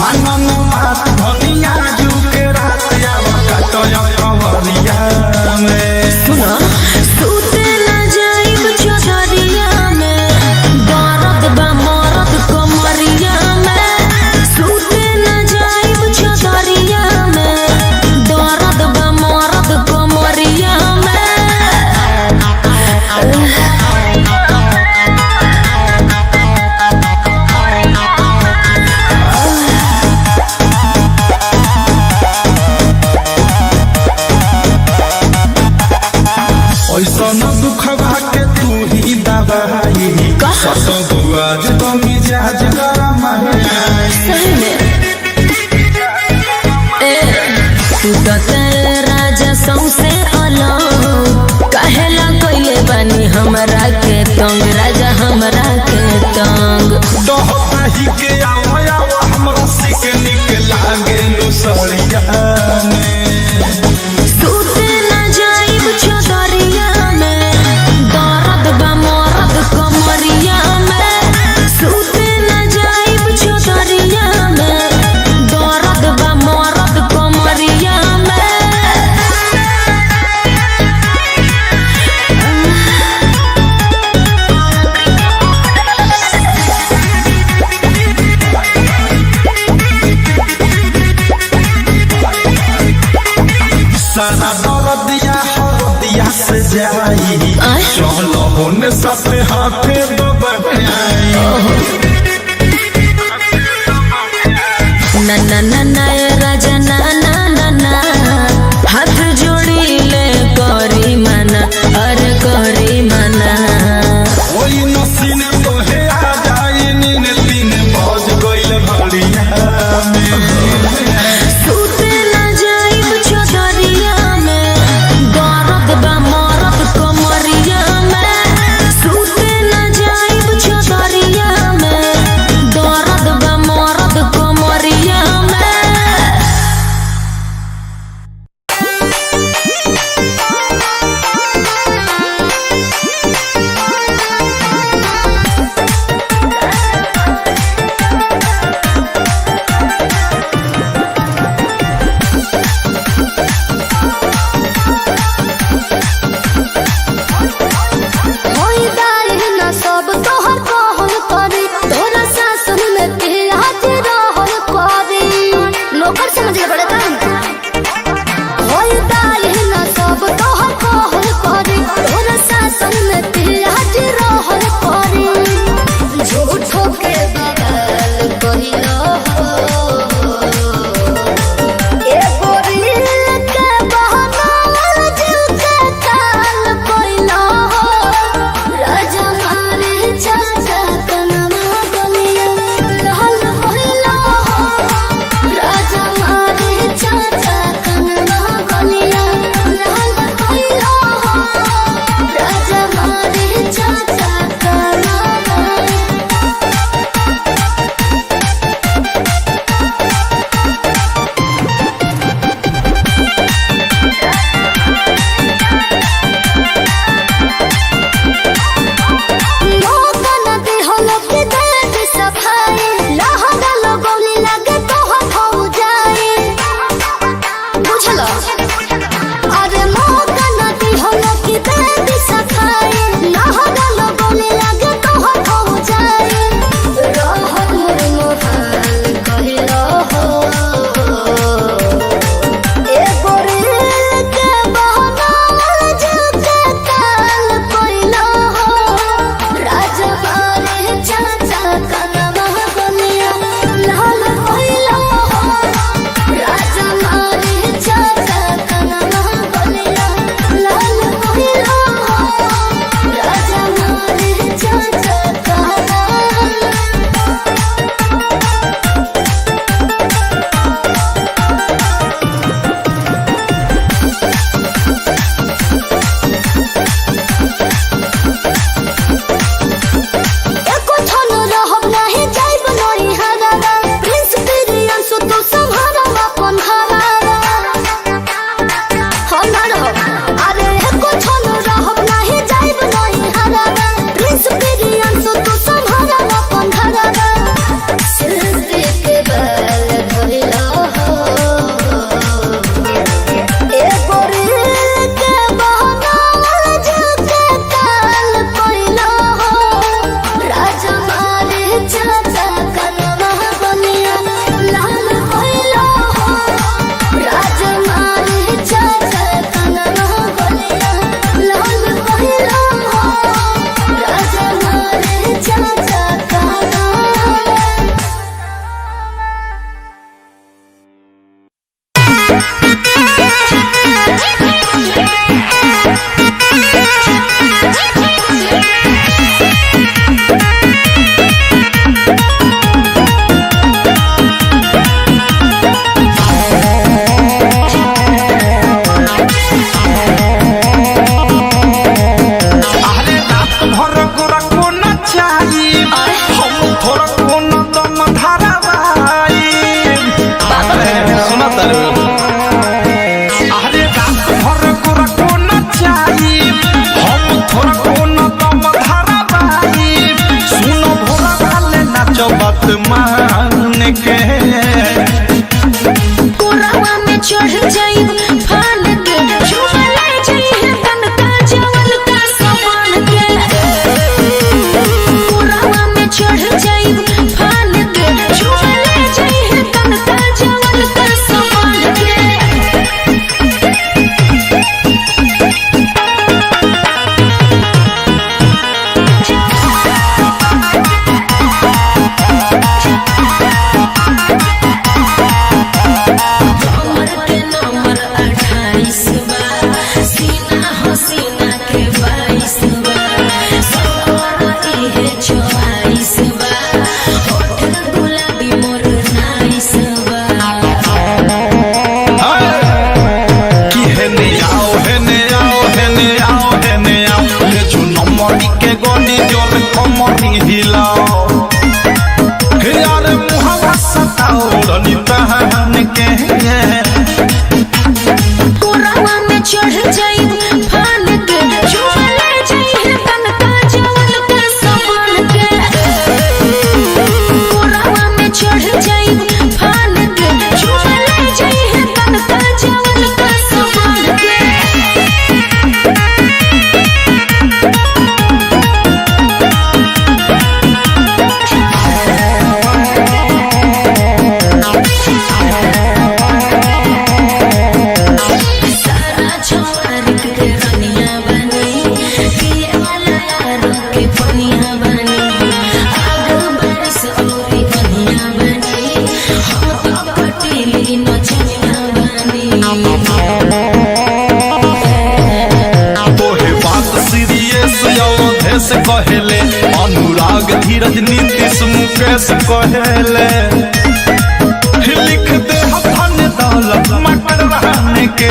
मनन मात धनिया जुके रात आवा कटया कवरिया में सुना सूते न जाइब चौधरिया में दर्द बा मरद कमरिया में सूते न जाइब चौधरिया में दर्द बा मरद कमरिया में ऐसा न दुखवा के तू ही दवाई सत दुआज तो मिजाज गरम सही में तू तो तेरे राजा सौंसे अलग कहेला कइले बानी हमरा के तंग राजा हमरा के तंग दोहता ही के आवा हमरा सिक निक लागे नु सड़िया सूते न जाइब चौधरिया में दर्द बा मरद कमरिया में सूते न जाइब चौधरिया में दर्द बा मरद कमरिया में सारा दर्दिया हरदिया से जाई चलो होने साथे हाथे दबाई ना ना ना ना ए राजा ना ना ना ना हाथ जोड़ी ले करी मना अरे करी मना ओई नसीने तो है आ जाई नीन तीन बज गइल भड़िया में सूते न जाइब चौधरिया चढ़ जाई फान के झूमा ले जाई तन का जवल का समान के कोरावा में चढ़ जाई फान के झूमा ले जाई तन का जवल का समान के कोरावा में चढ़ जाई फान के झूमा ले जाई तन का जवल का समान के कोरावा में चढ़ जाई फान के झूमा ले जाई तन का जवल का समान के कहेले अनुराग धीरज नीतीश मुकेश कहेले लिख दे धन दौलत मटर रहने के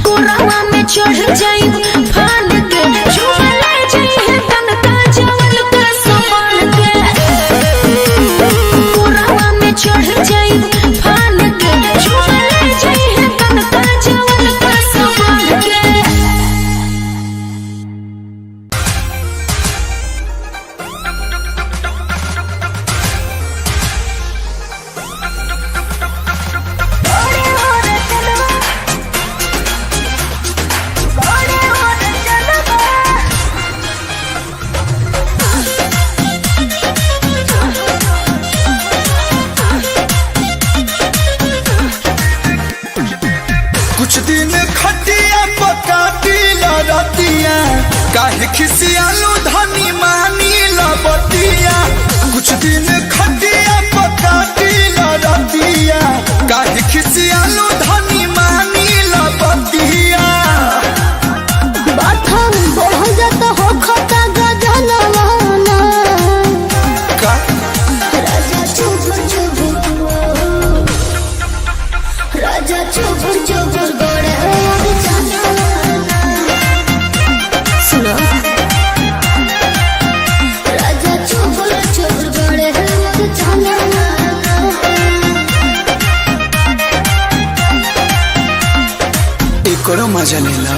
कोरावा में चढ़ जाई फान के झूमा ले जाई तन का जवल का समान के कोरावा में चढ़ जाई फान के झूमा ले जाई तन का जवल का समान के कुछ दिन खटिया पकाती लड़तिया काहे खिसियालू धनी मानी लबतिया कुछ दिन खटिया पकाती लड़तिया काहे खिसियालू धनी मानी लबतिया बाथम बढ़ जात हो खता गजनवाना का राजा चुबुर चुबुर राजा चुबुर चुबुर गड़े सुनो राजा चुबुर चुबुर गड़े एकरो मजा लेला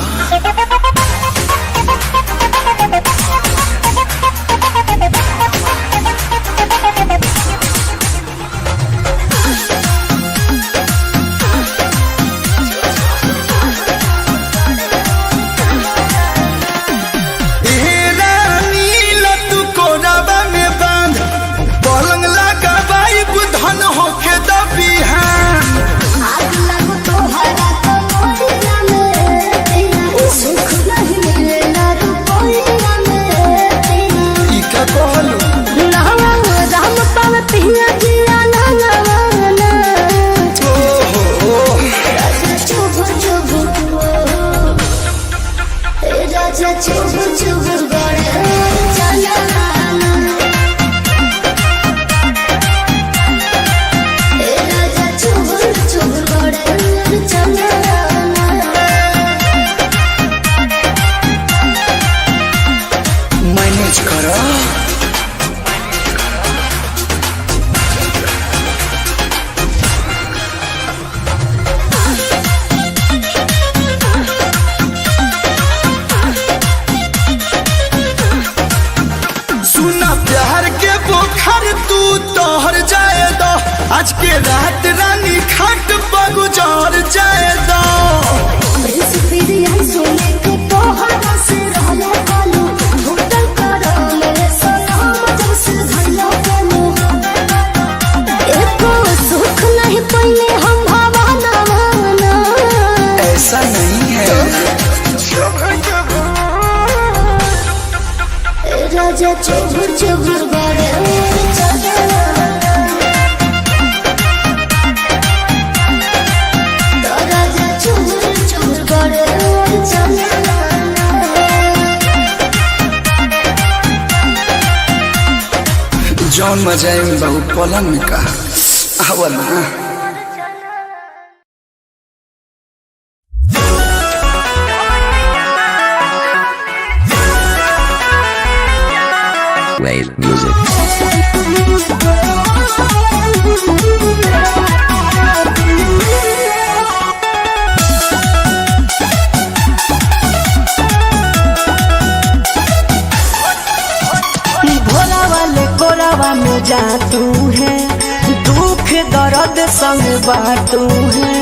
आग लगो तो हरा तो मोरिया में सुख नहीं मिलेला रुपया में ई का कहलू नावा राम पाव पिया जिया नावाना राजा चुबुर चुबुर राजा चुबुर चुबुर गड़े चलना राजा चुबुर चुबुर गड़े चलना मैनेज करो सुना प्यार के बोखर तू तोहर जाए दो आज के रात रानी खा चुबुर गड़े तो राजा चुबुर चुबुर गड़े जौन मजा है बहु पलंग में कहा आवला Wave music. भोला वाले कोरावा में जा तू है, दुख दर्द संग बाटू है।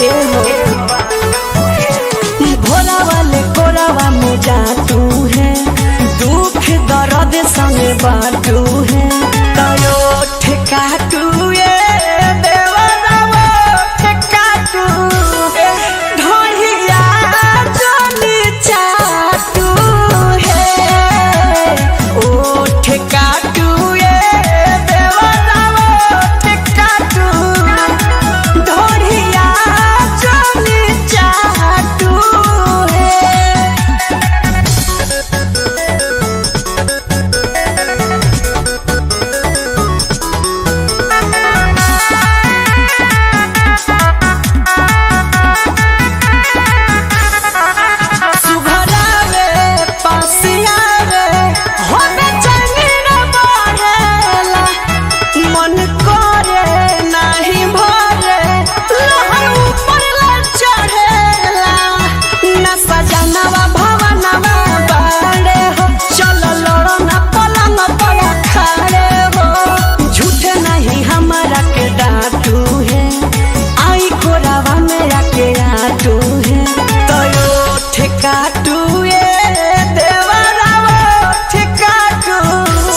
ए हो भोला वाले कोरावा में जा तू है, दुख दर्द संग बाटू है। तयो ठेका तू ये देवरावा ठेका तू ढोलिया जोनी चाटू है। ओ ठेका तू ये देवरावा ठेका तू ढोलिया जोनी चाटू है। सुघरा रे पासिया रे हो बेचैनी रे बढ़ेला, मन करे नाही भरे लहर ऊपर ला चढ़ेला। न सजनवा भवनवा बाड़े हो, चल लड़ो ना पलंग पर खड़े हो। झूठे नहीं हमारा के डांटू है, आई कोरावा मेरा के आटू है। तयो ठेका तू ये देवरावा ठेका तू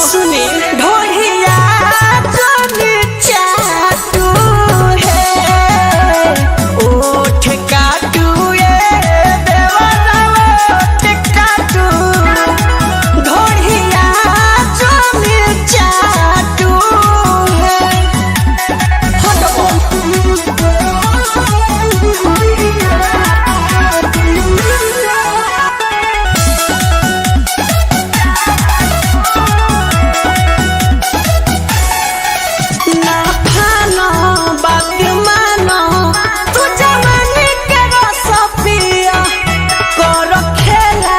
सुनी ढोलिया जोनी चाटू है। ओ ठेका तू ये देवरावा ठेका तू ढोलिया जोनी चाटू है। ना फानो बात मानो तू जवानी के रस पिया कर खेला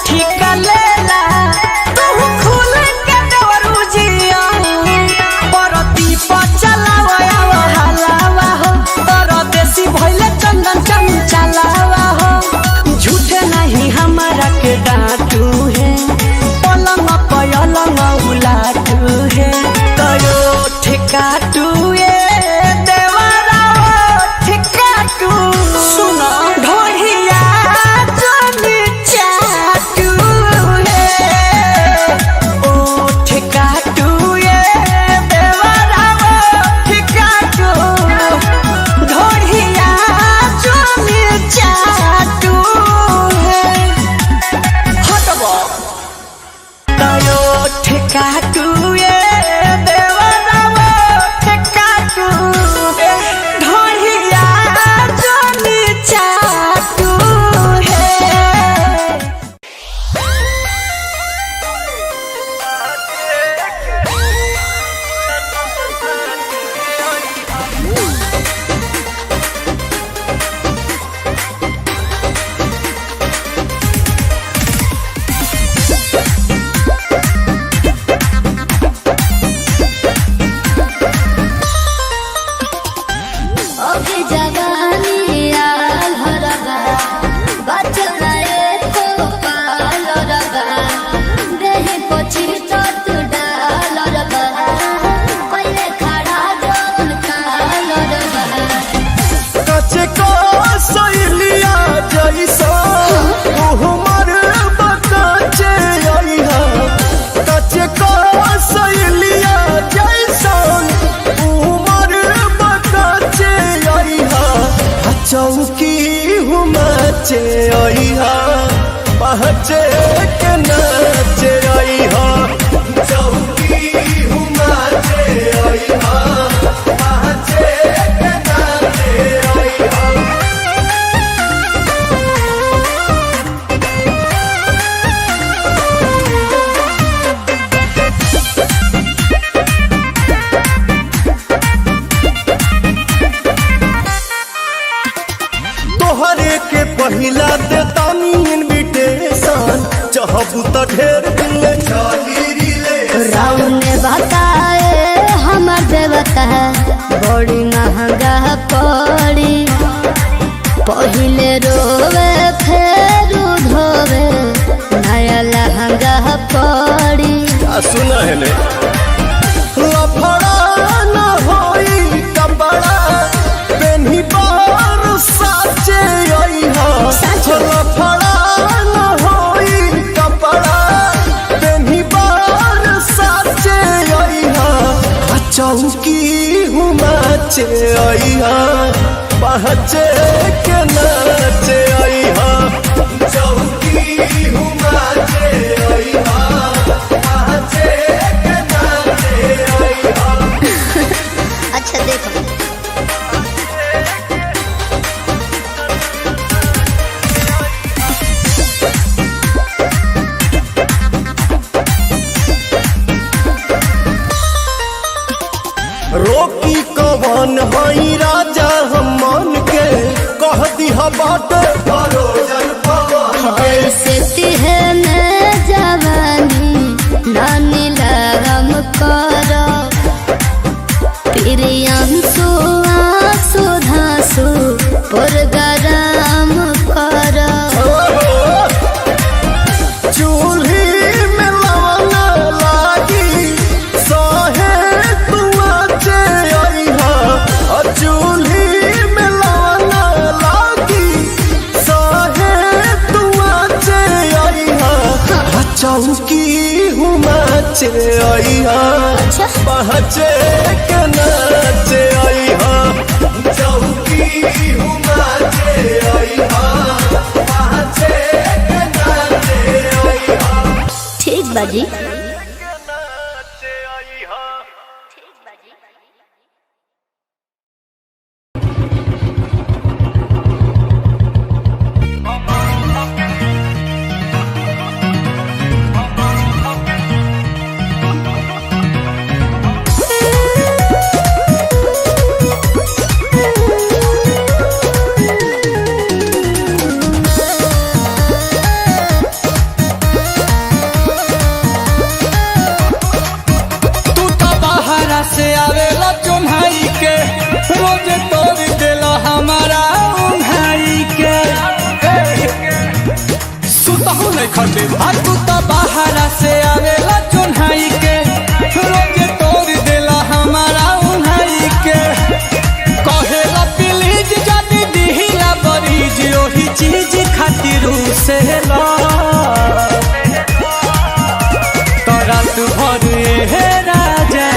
ठीक लेला तू खुल के देवरू जिया परती पर चलावा हलावा हो तर देसी भइले चंदन चंचलावा हो। झूठे नहीं हमारा के डांटू है, पलंग पलंग उलाटू है। तयो ठेका तू ये देवरावा ठेका तू सुनो ढोलिया जोनी चाटू है। ओ ठेका तू ये देवरावा ठेका तू ढोलिया जोनी चाटू है। हटबो तयो ठेका तू ये देवरावा ठेका तू ढोलिया जोनी चाटू है। ओके जवानी आल हरबा बचना एको पाल रबा देहि पछि तत डाल रबा पहिले खड़ा जोन काल रबा। कचे को सैलिया जैसा उमर बकचे आईहा। कचे को सैलिया जैसा उमर बकचे आईहा। चौकी हुमचे आईहा, पहचे के नाचे आईहा। चाहबू तो ढेर दिन ले चली रिले राउन ने बताए हमर देवता बड़ी महंगा पड़ी पहिले रोवे फेर धोवे नया लहंगा पड़ी सुना है ले लफड़ा न होई कपड़ा पेन्ही बार साचे आई हा लफड़ा न होई कपड़ा पेन्ही बार साचे आई हा चौकी हुमाचे आई हा पहचे के नाचे आई हा चौकी हुमाचे आई हा अच्छा देखो रोकी कवन हई राजा हम मन के कह दिहा बाट भरोजन पवन ऐसे तिहने जवानी नानी लगम करो प्रियांशु आंसू धांसू पुरगराम करो चूल्ही में लवना लागी सहे तुआचे आई हा चूल्ही में लवना लागी सहे तुआचे आई हा चौकी हुमाचे आई हा पहचे के नाचे आई हा चौकी हुमाचे आई हा पहचे के नाचे आई हा ठीक बाजी से आवेला चुन्हाई के रोज तोड़ देला हमारा उन्हाई के सुतहु नहीं खटे तू तो बाहरा से आवेला चुन्हाई के रोज तोड़ देला हमारा उन्हाई के कहेला प्लीज जदी दिहिला बरीज ओही चीज खातिर से ला तो रात भर हे राजा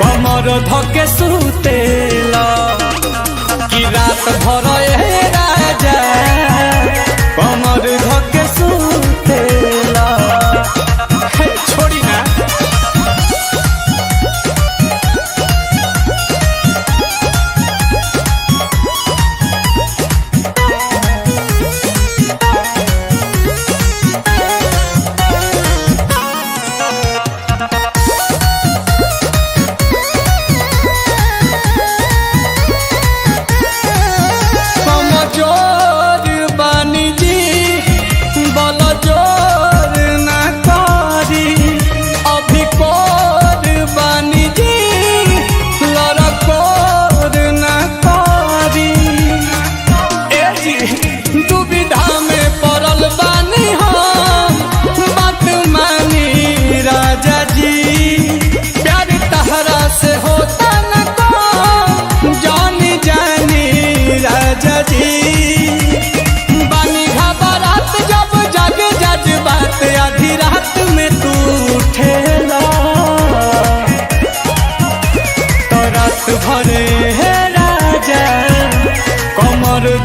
कमर धके सुतेला कि रात भर ए राजा कमर धके सुतेला छोड़ी ना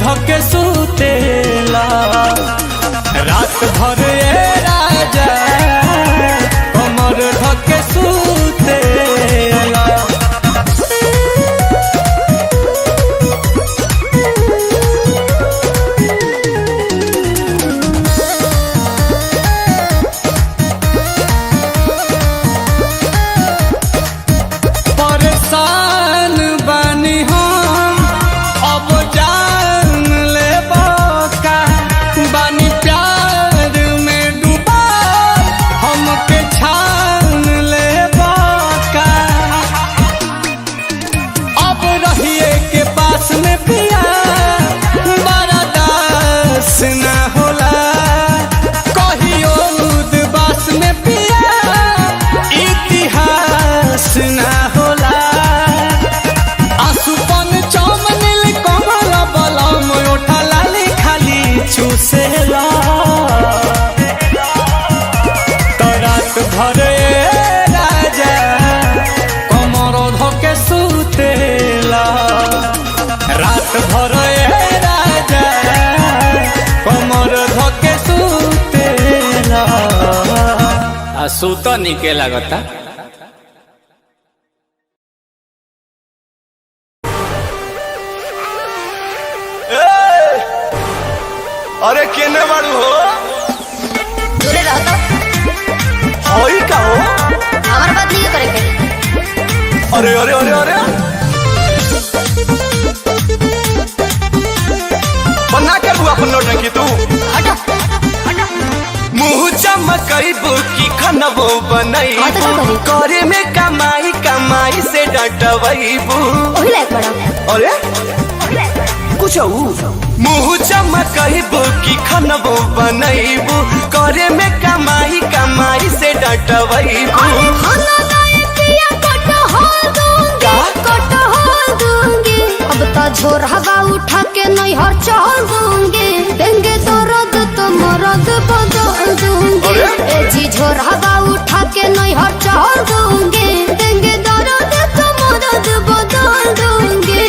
धके सुतेला रात भर ए राजा कमर धके सुतेला परेशान बानी हम अब जान ले बानी प्यार में सूतो निके लगता। अरे केने बाड़ू हो? दूरे रहो तो। होई का हो? हमार बात नहीं करेंगे। अरे अरे अरे अरे बना कर हुआ अपन नौटंकी तू। हटो मुँह चमकईबू की खनबो बनई हाँ तो क्या करी? करे में कमाई कमाई से डटवईबू। वही लायक बड़ा। अरे कुछ मुँह चमकईबू की खनबो बनईबू करे में कमाई कमाई से डटवईबू। खाना लाए पिया कटहल दूंगी अब तो झोर हवा उठा के नहीं हर चल दूंगी देंगे दर्द तो मरद बदल दूंगी ए जी झोर हवा उठा के नहीं हर चल दूंगी देंगे दर्द तो मरद बदल दूंगी।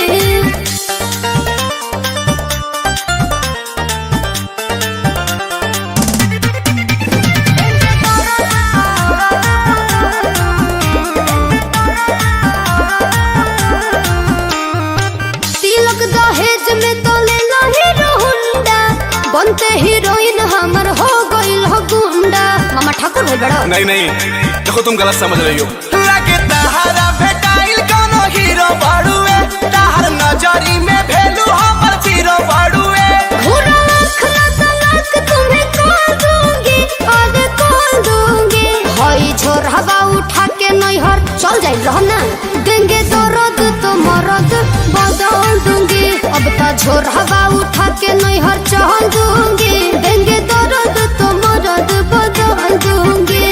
दहेज में तो लेना हीरो हुंडा बनते हीरोइन हमर हो गइल हो गुंडा। मामा ठाकुर भाई बड़ा। नहीं नहीं देखो तुम गलत समझ रही हो। लगे तहारा भेटाइल कोनो हीरो बाड़ुए तहार नजरी में भेलू हमर जीरो बाड़ुए। घूरा लाख लाख तुम्हें कॉल दूंगी आगे कॉल दूंगी हई झोर हवा उठा के नहीं हर चल जाइल रहो ना देंगे दर्द तो मरद बदल दूंगी अब तो झोर हवा उठा के नहीं हर चल दूंगी देंगे दर्द तो मरद बदल दूंगी।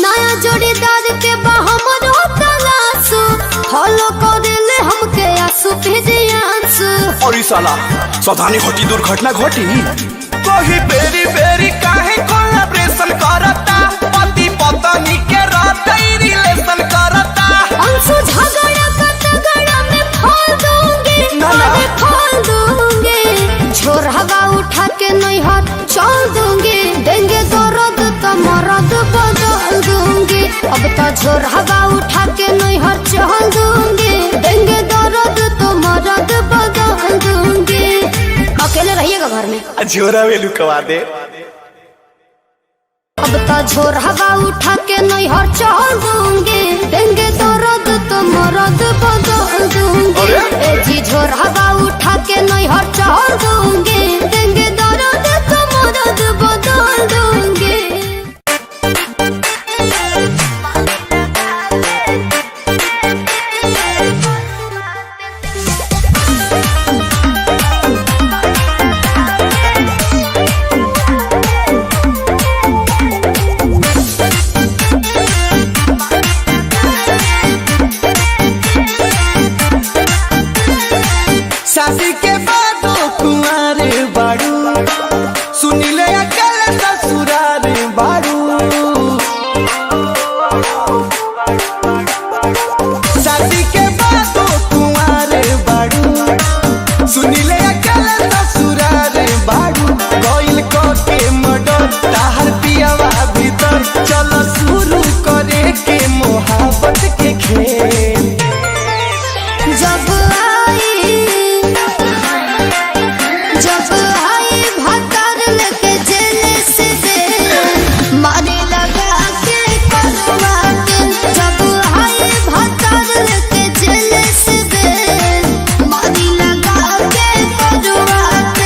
नया जोड़ीदार के हमर तलाशू फॉलो कर ले हमके आंसू भेजियांसू। और ई साला सावधानी घटी दुर्घटना घटी। कोई बेरी बेरी काहे कोलैबोरेशन करता पति पत्नी के रहते रिलेशन करता। अंशु झगड़ा का तगड़ा में फोड़ दूंगी अरे फोड़ दूंगी झोर हवा उठा के नहीं हाथ चल दूंगी देंगे दर्द तो मरद बदल दूंगी अब तो झोर हवा उठा के नहीं हाथ चल दूंगी देंगे दर्द तो मरद बदल दूंगी। अकेले रहिएगा घर में। झोरा वेलू कवा दे। अब तो झोर हवा उठा के नहीं हर चल दूंगी देंगे दर्द तो मरद बदल दूंगी ए जी झोर हवा उठा के नहीं हर चल दूंगी देंगे दर्द तो मरद बदल दूंगी। शादी के बाद कुंवर बाड़ू सुनिले अकल ससुरार बाड़ू। शादी के बाद कुंवर बाड़ू सुनिले अकल ससुरार बाड़ू। कोइल को के मडर ताहर पियावा भीतर चलो शुरू करे के मोहब्बत के खेल। जब आई भतर लेके जेल से दे मारे लगा के करवाट जब आई भतर लेके जेल से दे मारे लगा के करवाट।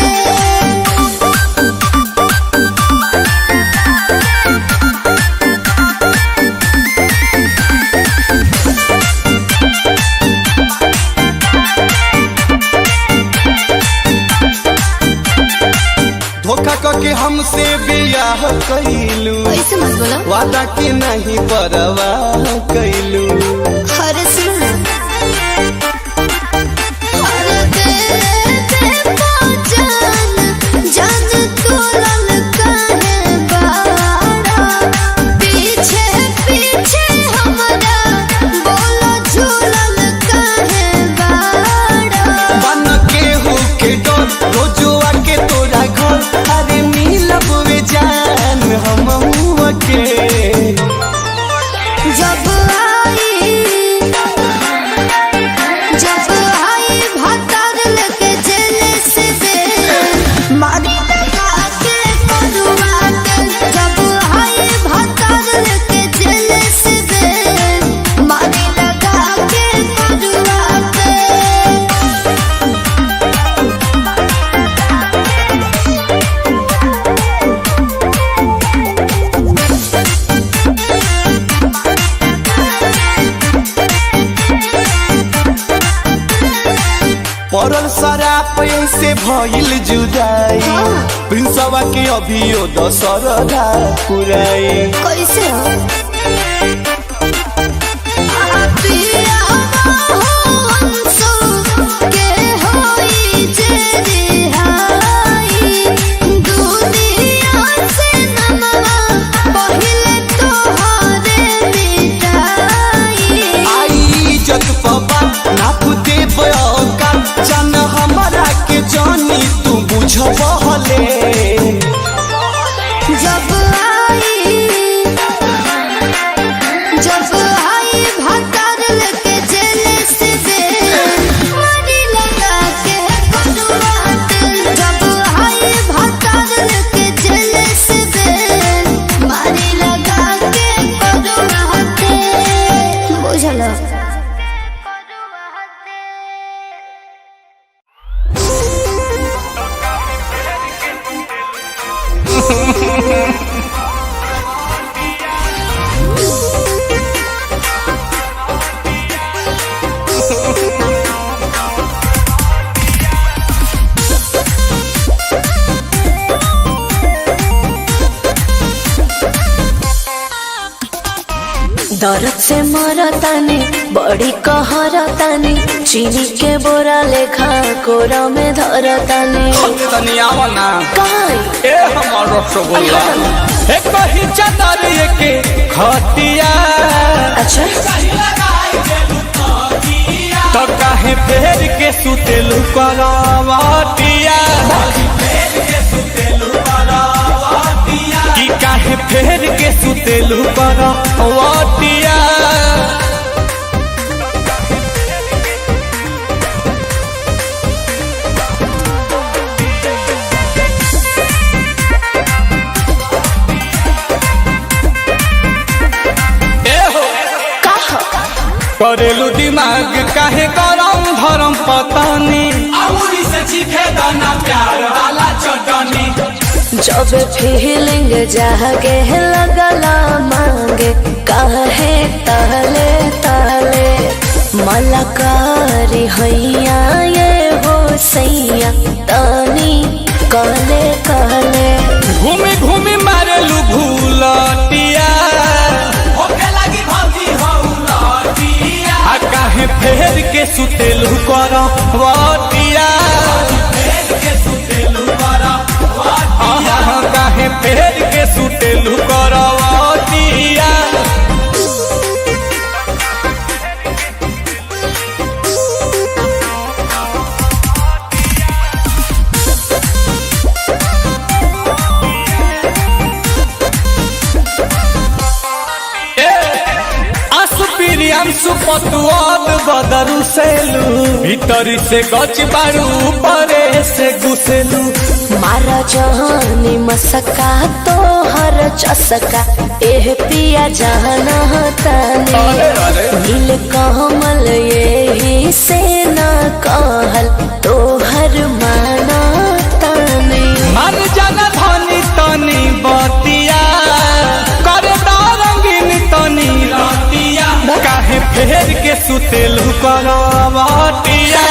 धोखा करके हमसे बियाह कैलू ऐसे मत बोलो। वादा के नहीं परवाह कैलू। अरे सुन अरे दे जान जान तोलन काहे बाड़ा पीछे परल शराब से भइल जुदाई प्रिंसवा के अभियो दशरदा पुराई कैसे हो जान हमारा के जानी तू बुझबहले जब आई भतर लेके जेल से मारी लगा के कटवाते जब आई भतर लेके जेल से मारी लगा के कटवाते बुझलो दर्द से मरतानी बड़ी कहरतानी चीनी के बोरा लेखा कोरा में धरतानी तनी आवा ना काई ए हमर रसगुल्ला ए कही चादर के खटिया अच्छा तो काहे फेर के सुतेलु करवटिया कि काहे फेर के सुतेलु करवटिया करेलू दिमाग काहे गरम धरम पतानी अमूरी से चीखे दाना प्यार वाला चटनी जब फीलिंग जागे लगला मांगे काहे ताले ताले मलकारी हैया ये हो सैया तानी कहले कहले घूमी घूमी मारेलू भूलटिया काहे फेर के सुतेलू करवटिया काहे फेर के सुतेलू करवटिया सुपतुआद बदरू सेलू भीतरी से गच बारू परे से घुसेलू मारा जहानी मसका तो हर चसका एह पिया जाना ताने नील कमल यही से न कहल तो हर माना ताने मन जाना धनी तनी बतिया कर रंगीन तनी रतिया काहे फेर के सुतेलू करवटिया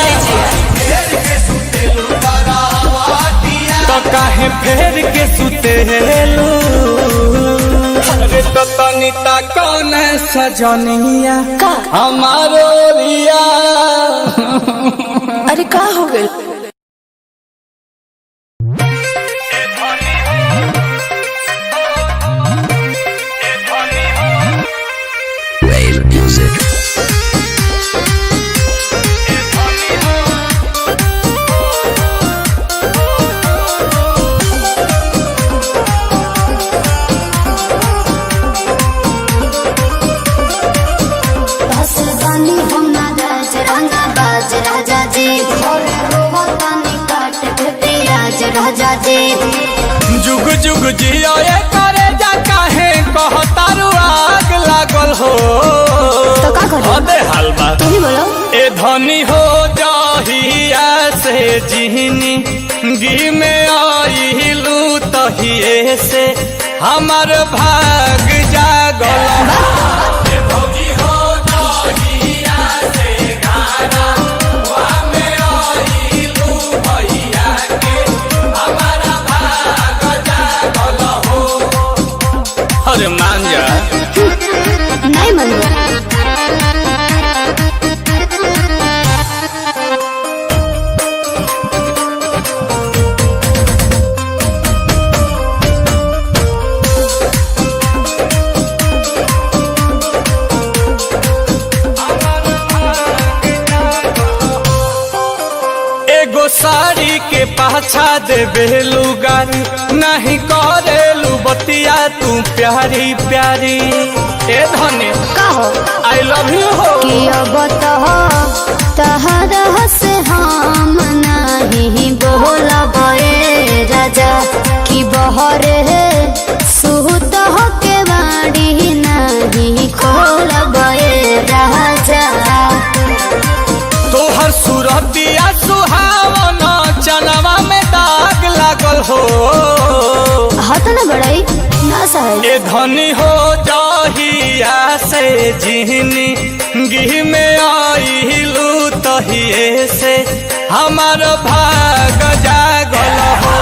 तो काहे फेर के सुतेलू अरे तो तनिता कौन सजनिया हमारो रिया अरे का हो गए Wave music. राजा जी जुग जुग जियो ये करे जा काहे कहतारू आग लागल हो तो का करी अबे हलवा तू ही बोलो ए धनी हो जहिया से जिहनी गी में आइलू तहिए से हमर भाग जागल हो जहिया से गाना वा में साड़ी के पाछा दे बेलू गारी नहीं करेलू बतिया तू प्यारी प्यारी ए धने कहो आई लव यू हो कि अब तहरा से हम नहीं बोलब ए राजा कि बहरे सुत के बाड़ी नहीं खोलब ए राजा तोहर सूरतिया सुहावन चनवा में दाग लागल हो हत न बड़ाई ना सहे ए धनी हो जहिया से जिहनी गिह में आइलू तहिए से हमार भाग जागल हो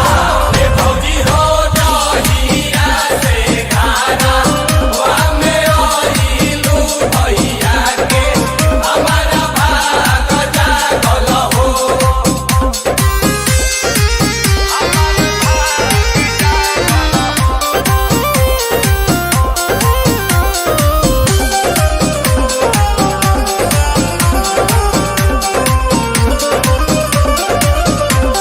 ए भौजी हो जहिया से गाना वा में आइलू भैया के हमार भाग जागल हो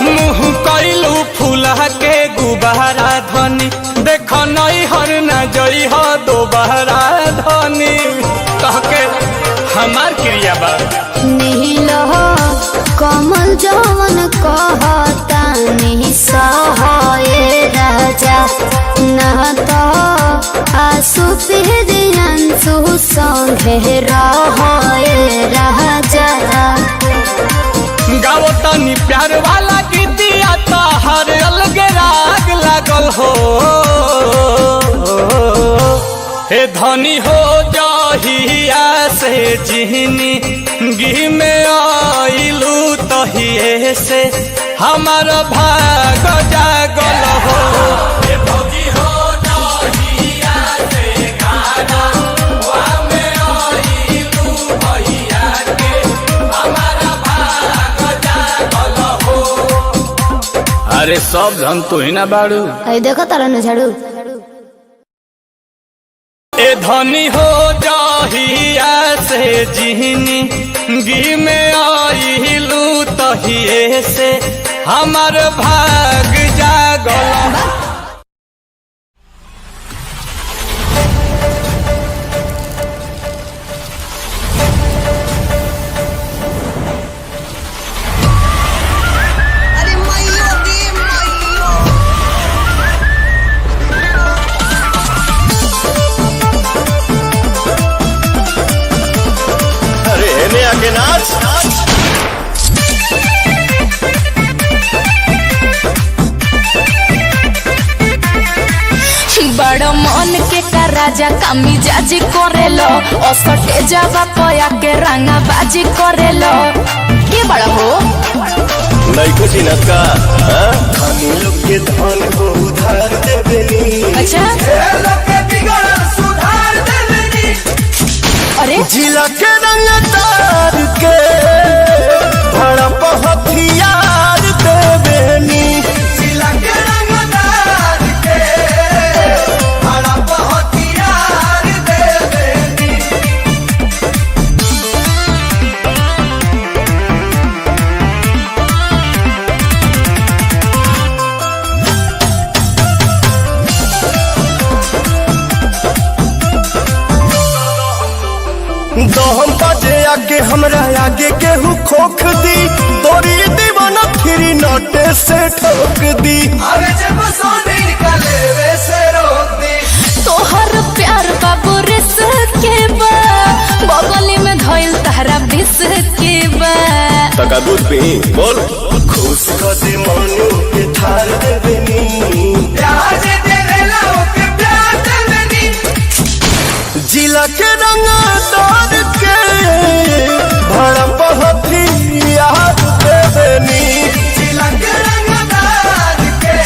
मुँह कैलू फूला के गुबारा धनी देख नई हर न जई हो दोबारा धनी कह के हमार क्रिया बा नील कमल जवन कहता नहीं सहे राजा न तो आंसू फिर संगे रहे राजा गाओ तनी प्यार वाला गीतिया तो हर अलग राग लागल हो हे धनी हो जहिया से जिहनी गी में आइलू तहिए से हमार भाग जागल हो हे भौजी हो जहिया से गाना वा में आइलू भैया के हमार भाग जागल हो अरे सब धन तू ही ना बाड़ू अरे देखो तारा न झाड़ू ए धनी हो जहिया से जिहनी गी में आइलू तहिए से हमार भाग जागल अरे हेने आके नाच बड़ मन के का राजा कामी जाजी करेलो असटे जावा पया के रंगा बाजी करेलो के बड़ा हो नहीं कुछ का धनी लोग के धन को उधार देबेनी अच्छा अरे जिला के रंगदार के भड़प हथियार देबेनी जिला के रंगदार के भड़प हथियार देबेनी दहम बाजे आगे हमरा आगे केहू खोख दी तोरी दीवाना फिरी नोटे से ठोक दी अरे जब सोने निकाले वैसे रोक दी तोहर प्यार बाबू रिस के बा बगली में धइल तारा बिस के बा तका दूध पी बोल खुश कर दे मनु के थार देबेनी प्यार दे देला के प्यार देबेनी जिला के रंगदार के भड़प हथियार देबेनी जिला के रंगदार के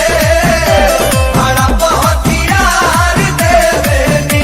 भड़प हथियार देबेनी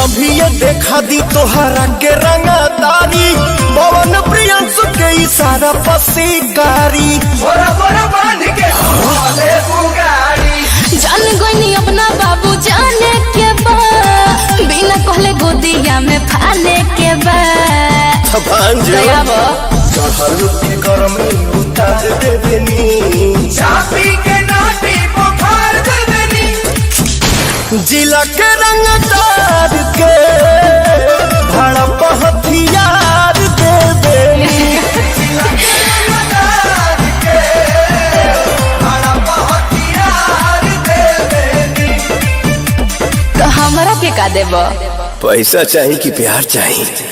अभी ये देखा दी तोहरा के रंगदारी पवन प्रिय प्रियांशु के इशारा पर शिकारी बोरा बोरा बांध के भोले बुगाड़ी जान गोइनी अपना बाबू जाने के बा बिना कहले गोदिया में फाले के बा चढ़ल के गरमी उतार देबनी चापी के नाटी बुखार देबनी जिला के रंगदार के भड़प हथियार देबनी तो हमरा के का देबो पैसा चाहिए कि प्यार चाहिए